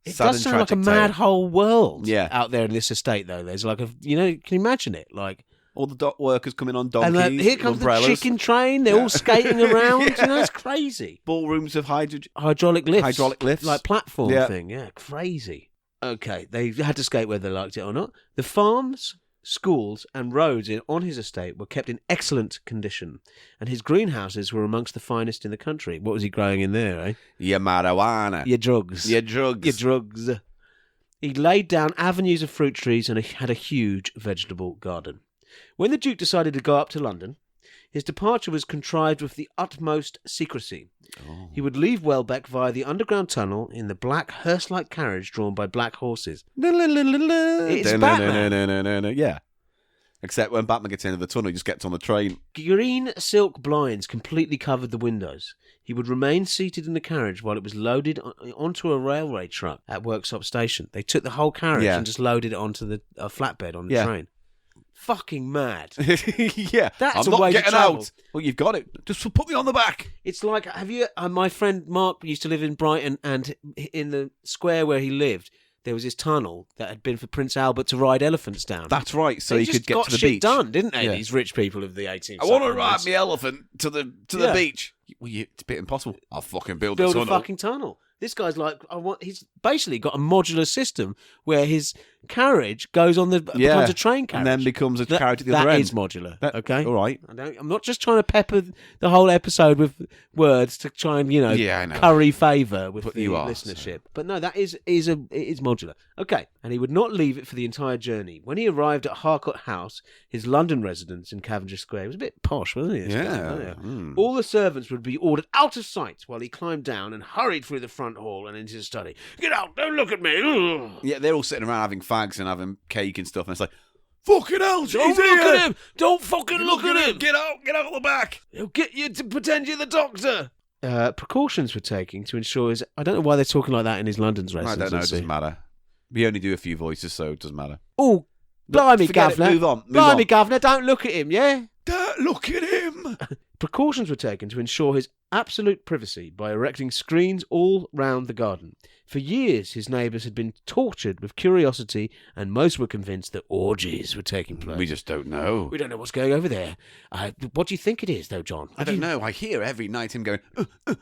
It Sad does and sound like a tragic mad tale. whole world Yeah. out there in this estate, though. There's like a, can you imagine it? Like, All the dock workers coming on donkeys, and like, here comes umbrellas, the chicken train. They're all skating around. You know, it's crazy. ballrooms of Hydraulic lifts. lifts. Like platform Yeah. thing. Yeah, crazy. Okay, they had to skate whether they liked it or not. The farms, schools and roads on his estate were kept in excellent condition, and his greenhouses were amongst the finest in the country. What was he growing in there, eh? Your marijuana. Your drugs. Your drugs. Your drugs. He laid down avenues of fruit trees and had a huge vegetable garden. When the Duke decided to go up to London, his departure was contrived with the utmost secrecy. Oh. He would leave Welbeck via the underground tunnel in the black hearse-like carriage drawn by black horses. It's Batman. Yeah. Except when Batman gets into the tunnel, he just gets on the train. Green silk blinds completely covered the windows. He would remain seated in the carriage while it was loaded onto a railway truck at Worksop Station. They took the whole carriage and just loaded it onto a flatbed on the train. Fucking mad. Yeah. That's I'm a way not to getting travel. out. Well, you've got it. Just put me on the back. It's like, have you... my friend Mark used to live in Brighton, and in the square where he lived, there was this tunnel that had been for Prince Albert to ride elephants down. That's right. So They you just could get got to the shit beach. done, didn't they? Yeah. These rich people of the 18th I want to century. ride my elephant to the beach. Well, it's a bit impossible. I'll fucking build a Build tunnel. a fucking tunnel. This guy's like, he's basically got a modular system where his carriage goes on becomes a train carriage. And then becomes a carriage at the other That end. is modular. That- Okay, all right. I'm not just trying to pepper the whole episode with words to try and I know. curry favour with But the you are, listenership. But no, that it is modular. Okay, and he would not leave it for the entire journey. When he arrived at Harcourt House, his London residence in Cavendish Square, it was a bit posh, wasn't it? Yeah. All the servants would be ordered out of sight while he climbed down and hurried through the front hall and into his study. Get out! Don't look at me! Ugh. Yeah, they're all sitting around having fags and having cake and stuff, and it's like, fucking hell, Don't she's look here! at him! Don't fucking look at him! Get out the back! He'll get you to pretend you're the doctor. Precautions were taken to ensure his... I don't know why they're talking like that in his London's I residence. don't know, it doesn't matter. We only do a few voices, so it doesn't matter. Oh, blimey, forget it, Governor. move on, move Blimey, on. Governor, don't look at him, yeah? Don't look at him! Precautions were taken to ensure his absolute privacy by erecting screens all round the garden. For years, his neighbours had been tortured with curiosity, and most were convinced that orgies were taking place. We just don't know. We don't know what's going over there. What do you think it is, though, John? I don't know. I hear every night him going, And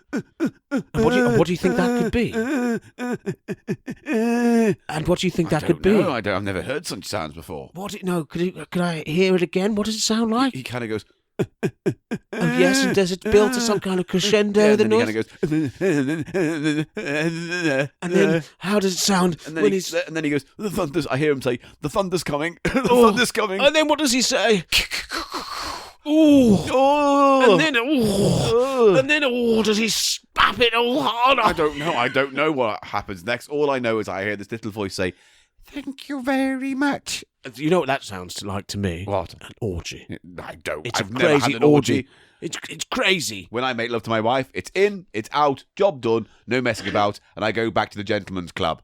what do you think that could be? And what do you think that could be? I've never heard such sounds before. No, could I hear it again? What does it sound like? He kind of goes, Oh, yes, and does it build to some kind of crescendo? and The then he noise? kind of goes, And then how does it sound and then when he, he's... and then he goes, the thunder's. I hear him say, the thunder's coming. The thunder's coming. And then what does he say? Ooh. Oh. And then does he spap it all harder? I don't know what happens next. All I know is I hear this little voice say, thank you very much. You know what that sounds like to me? What? An orgy. I don't. It's I've a never crazy had an orgy. It's crazy. When I make love to my wife, it's in, it's out, job done, no messing about, and I go back to the gentleman's club.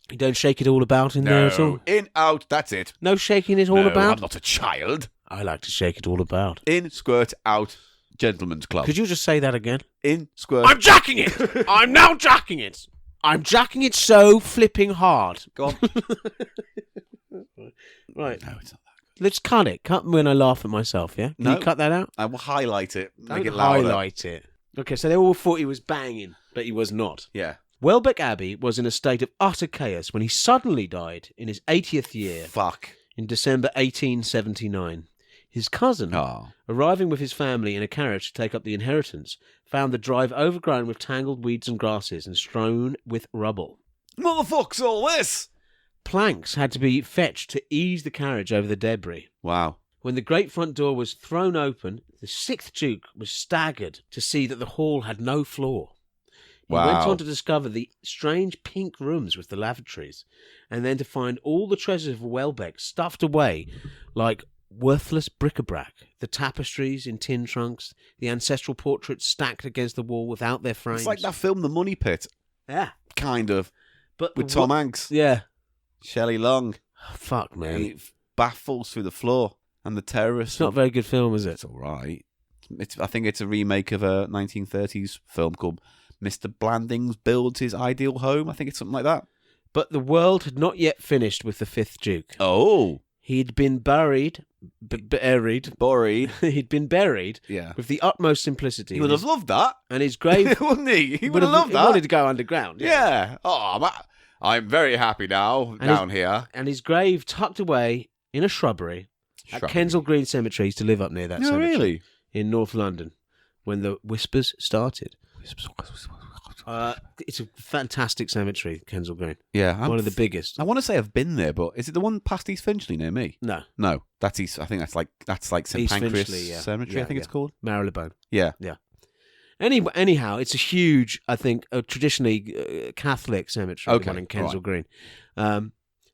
You don't shake it all about in there at all? In, out, that's it. No shaking it all No, about? I'm not a child. I like to shake it all about. In, squirt, out, gentleman's club. Could you just say that again? In, squirt. I'm jacking it! I'm now jacking it! I'm jacking it so flipping hard. Go on. Right. No, it's not that. Let's cut it. Cut when I laugh at myself, yeah? Can No. you cut that out? I will highlight it. Make Don't it louder. highlight it. Okay, so they all thought he was banging, but he was not. Yeah. Welbeck Abbey was in a state of utter chaos when he suddenly died in his 80th year Fuck. in December 1879. His cousin, Oh. arriving with his family in a carriage to take up the inheritance, found the drive overgrown with tangled weeds and grasses and strewn with rubble. What the fuck's all this? Planks had to be fetched to ease the carriage over the debris. Wow. When the great front door was thrown open, the 6th Duke was staggered to see that the hall had no floor. He Wow. went on to discover the strange pink rooms with the lavatories, and then to find all the treasures of Welbeck stuffed away like worthless bric-a-brac, the tapestries in tin trunks, the ancestral portraits stacked against the wall without their frames. It's like that film, The Money Pit. Yeah. Kind of. But With Tom Hanks. Yeah. Shelley Long. Fuck, And man. it baffles through the floor. And the terrorists. It's not a very good film, is it? It's all right. I think it's a remake of a 1930s film called Mr. Blandings Builds His Ideal Home. I think it's something like that. But the world had not yet finished with the 5th Duke. Oh. He'd been buried. Buried. He'd been buried Yeah. with the utmost simplicity. He would have loved that. And his grave... Wouldn't he? He would have loved He that. wanted to go underground. Yeah. Oh, I'm very happy now down here. And his grave tucked away in a shrubbery at Kensal Green Cemetery. He used to live up near that No, cemetery. really? In North London when the Whispers started. It's a fantastic cemetery, Kensal Green. Yeah. One of the biggest. I want to say I've been there, but is it the one past East Finchley near me? No. No, that's East. I think that's like St East Pancras Finchley, yeah. Cemetery. Yeah, I think it's called. Marylebone. Yeah. Anyhow, it's a huge, I think, traditionally Catholic cemetery, the Okay, one in Kensal right. Green. And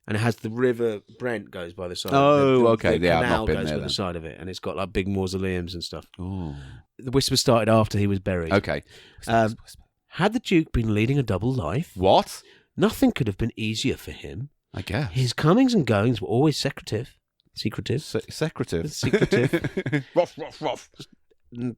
and it has the River Brent goes by the side. Oh, the okay. Yeah, I've canal not been goes there by then. the side of it, and it's got like big mausoleums and stuff. Oh. The whisper started after he was buried. Okay. Had the Duke been leading a double life? What? Nothing could have been easier for him. I guess. His comings and goings were always secretive. Secretive. Secretive. Ruff, ruff, ruff.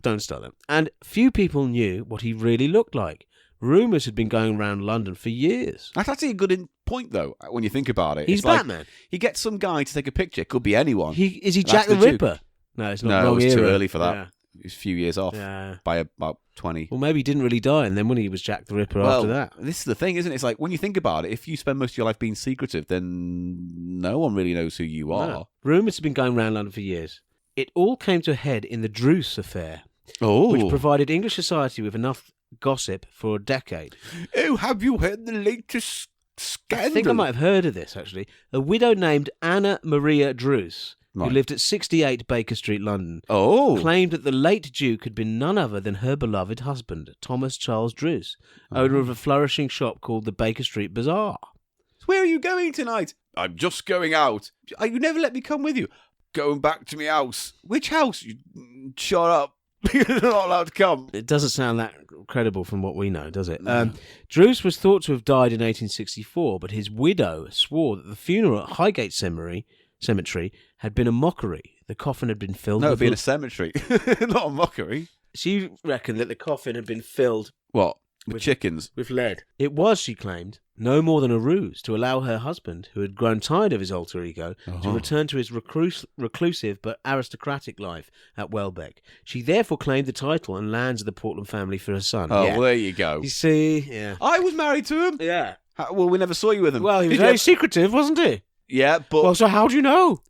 Don't start that. And few people knew what he really looked like. Rumours had been going around London for years. That's actually a good point, though, when you think about it. He's It's like, Batman. he gets some guy to take a picture. Could be anyone. Is he That's Jack the the Duke. Ripper? No, it's not. No, wrong it was too era. early for that. Yeah. He was a few years off Yeah. by about 20. Well, maybe he didn't really die, and then when he was Jack the Ripper after that. This is the thing, isn't it? It's like, when you think about it, if you spend most of your life being secretive, then no one really knows who you are. No. Rumours had been going around London for years. It all came to a head in the Druce affair, Oh. which provided English society with enough gossip for a decade. Oh, have you heard the latest scandal? I think I might have heard of this, actually. A widow named Anna Maria Druce, who Right. lived at 68 Baker Street, London, Oh. claimed that the late Duke had been none other than her beloved husband, Thomas Charles Druce, owner of a flourishing shop called the Baker Street Bazaar. Where are you going tonight? I'm just going out. You never let me come with you. Going back to my house. Which house? Shut up. You're not allowed to come. It doesn't sound that credible from what we know, does it? Druce was thought to have died in 1864, but his widow swore that the funeral at Highgate Cemetery had been a mockery. The coffin had been filled No, with... it'd be in a cemetery. Not a mockery. She reckoned that the coffin had been filled What? With chickens? with lead. It was, she claimed, no more than a ruse to allow her husband, who had grown tired of his alter ego, to return to his reclusive but aristocratic life at Welbeck. She therefore claimed the title and lands of the Portland family for her son. Oh, Yeah. well, there you go. You see, yeah. I was married to him. Yeah. Well, we never saw you with him. Well, he was Did very you? secretive, wasn't he? Yeah, but Well, so how do you know?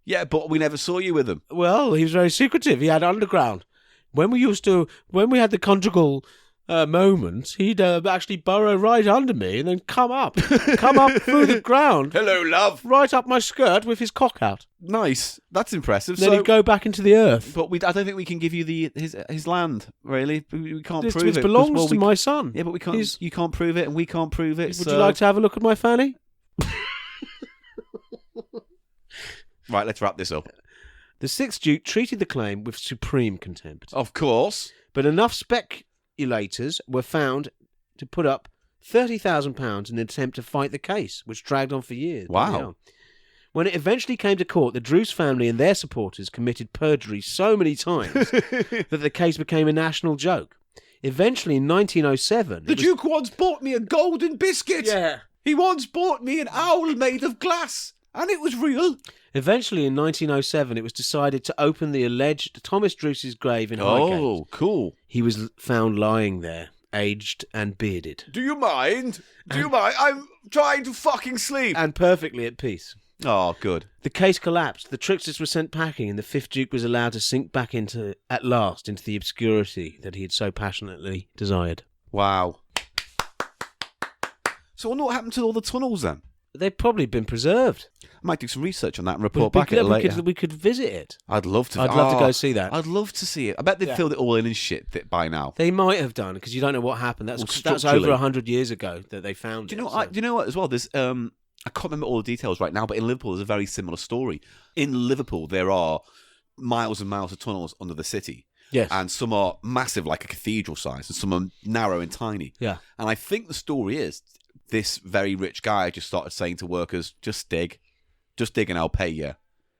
yeah, but we never saw you with him. Well, he was very secretive. He had underground. When we had the conjugal moment, he'd actually burrow right under me and then come up through the ground, Hello, love. right up my skirt with his cock out. Nice. That's impressive. Then he'd go back into the earth. But I don't think we can give you his land. Really, we can't This prove it. 'cause, belongs well, to my son. Yeah, but we can't. He's- You can't prove it, and we can't prove it. Would you like to have a look at my fanny? Right, let's wrap this up. The sixth Duke treated the claim with supreme contempt. Of course. But enough speculators were found to put up £30,000 in an attempt to fight the case, which dragged on for years. Wow. Yeah. When it eventually came to court, the Druce family and their supporters committed perjury so many times that the case became a national joke. Eventually, in 1907... The Duke once bought me a golden biscuit. Yeah. He once bought me an owl made of glass, and it was real. Eventually, in 1907, it was decided to open the alleged Thomas Druce's grave in Highgate. Oh, cool. He was found lying there, aged and bearded, Do you mind? Do you mind? I'm trying to fucking sleep. and perfectly at peace. Oh, good. The case collapsed, the tricksters were sent packing, and the fifth Duke was allowed to sink back at last into the obscurity that he had so passionately desired. Wow. So I wonder what happened to all the tunnels then. They've probably been preserved. I might do some research on that and report back at it later. We could visit it. I'd love to. I'd love to go see that. I'd love to see it. I bet they've filled it all in and shit by now. They might have done, because you don't know what happened. That's structurally. over 100 years ago that they found Do you know? it. Do you know what? As well, there's I can't remember all the details right now, but in Liverpool, there's a very similar story. In Liverpool, there are miles and miles of tunnels under the city. Yes. And some are massive, like a cathedral size, and some are narrow and tiny. Yeah. And I think the story is this very rich guy just started saying to workers, just dig and I'll pay you.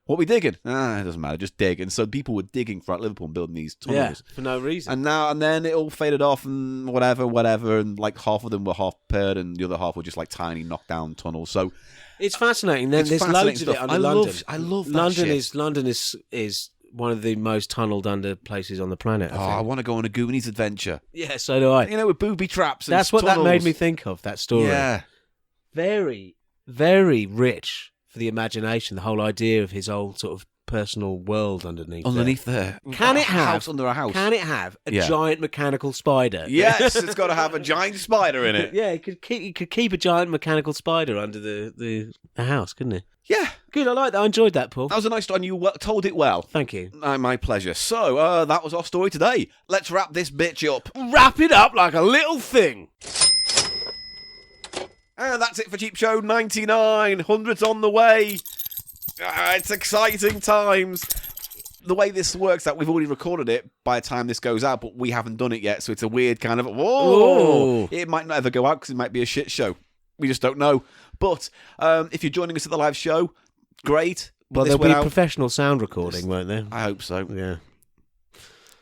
What are we digging? It doesn't matter, just dig. And so people were digging throughout Liverpool and building these tunnels. Yeah, for no reason. And then it all faded off and whatever, and like half of them were half paired and the other half were just like tiny knockdown tunnels. So It's fascinating. Then It's there's fascinating loads of it stuff. under London. I love that London shit. London is one of the most tunnelled under places on the planet. I I think. want to go on a Goonies adventure. Yeah, so do I. You know, with booby traps and That's what that made tunnels. me think of, that story. Yeah. Very, very rich for the imagination, the whole idea of his old sort of personal world underneath there. Can A it have house under a house? Can it have a Yeah. giant mechanical spider? Yes, it's got to have a giant spider in it. Yeah, he could keep a giant mechanical spider under the house, couldn't he? Yeah, Good, I like that. I enjoyed that, Paul. that was a nice story, and you told it well. Thank you. My pleasure. So, that was our story today. Let's wrap this bitch up. Wrap it up like a little thing. And that's it for Cheap Show 99. 100's on the way. It's exciting times. The way this works out, we've already recorded it by the time this goes out, but we haven't done it yet, so it's a weird kind of, whoa! Ooh. It might not ever go out because it might be a shit show. We just don't know. But if you're joining us at the live show, great. Well, This there'll be went out- professional sound recording, won't there? I hope so. Yeah.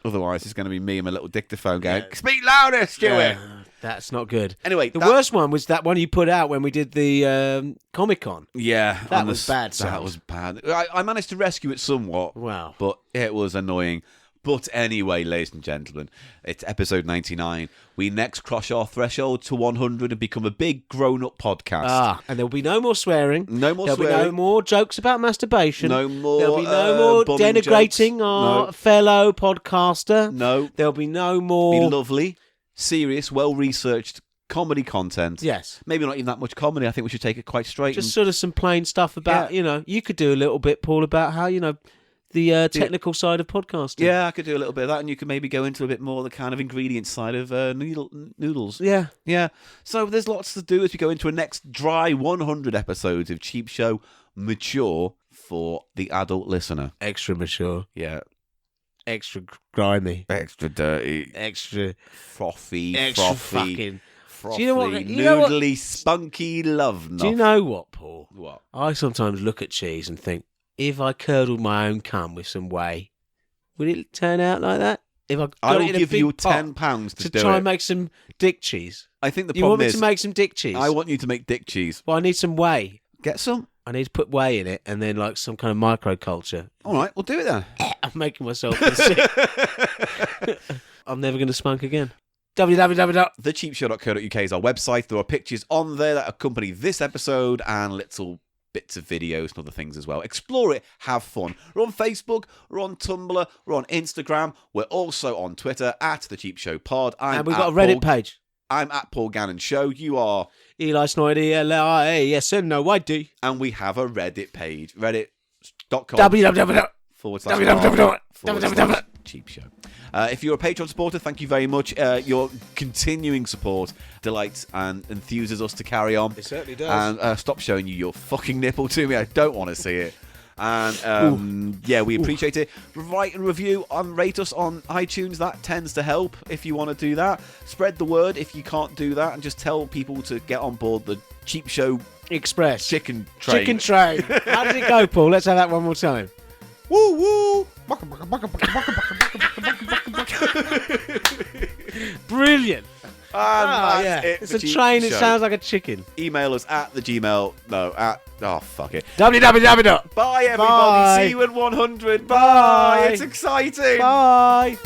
Otherwise, it's going to be me and my little dictaphone going, speak louder, Stuart! That's not good. Anyway, The worst one was that one you put out when we did the Comic-Con. Yeah. That on was the- bad That sound. was bad. I managed to rescue it somewhat. Wow. But it was annoying. But anyway, ladies and gentlemen, it's episode 99. We next cross our threshold to 100 and become a big grown-up podcast. And there'll be no more swearing. No more There'll swearing. be no more jokes about masturbation. No more, There'll be no more bumming denigrating jokes. our No. fellow podcaster. No. There'll be no Be more. lovely, serious, well-researched comedy content. Yes. Maybe not even that much comedy. I think we should take it quite straight. Just sort of some plain stuff about, you could do a little bit, Paul, about how, the technical side of podcasting. Yeah, I could do a little bit of that, and you could maybe go into a bit more the kind of ingredient side of noodles. Yeah. Yeah. So there's lots to do as we go into a next dry 100 episodes of Cheap Show, mature for the adult listener. Extra mature. Yeah. Extra grimy. Extra dirty. Extra Frothy. extra frothy. fucking. Frothy. Do you know what- Noodly, spunky love. Do you know what, Paul? What? I sometimes look at cheese and think, if I curdled my own cum with some whey, would it turn out like that? If I got I it will in a give big you pot £10 to to do try it. and make some dick cheese. I think the You want problem me is, to make some dick cheese? I want you to make dick cheese. Well, I need some whey. Get some. I need to put whey in it and then like some kind of microculture. All right, we'll do it then. I'm making myself sick. I'm never going to spunk again. www. TheCheapShow.co.uk is our website. There are pictures on there that accompany this episode and little bits of videos and other things as well. Explore it, have fun. We're on Facebook, we're on Tumblr, we're on Instagram, we're also on Twitter at The Cheap Show Pod. And we've got a Reddit page. I'm at Paul Gannon Show. You are. Eli Snoid, ELIASNOYD. And we have a Reddit page. Reddit.com. www. /r// Cheap Show. If you're a Patreon supporter, thank you very much. Your continuing support delights and enthuses us to carry on. It certainly does. And stop showing you your fucking nipple to me. I don't want to see it. And we appreciate it. Write and review and rate us on iTunes. That tends to help if you want to do that. Spread the word if you can't do that, and just tell people to get on board the Cheap Show Express. chicken train. Chicken train. How did it go, Paul? Let's have that one more time. Woo woo. Brilliant. And that's it It's for a Cheap train. It Show. sounds like a chicken. Email us at the Gmail. No, at. Oh, fuck it. www. Bye, everybody. Bye. See you in 100. Bye. Bye. It's exciting. Bye.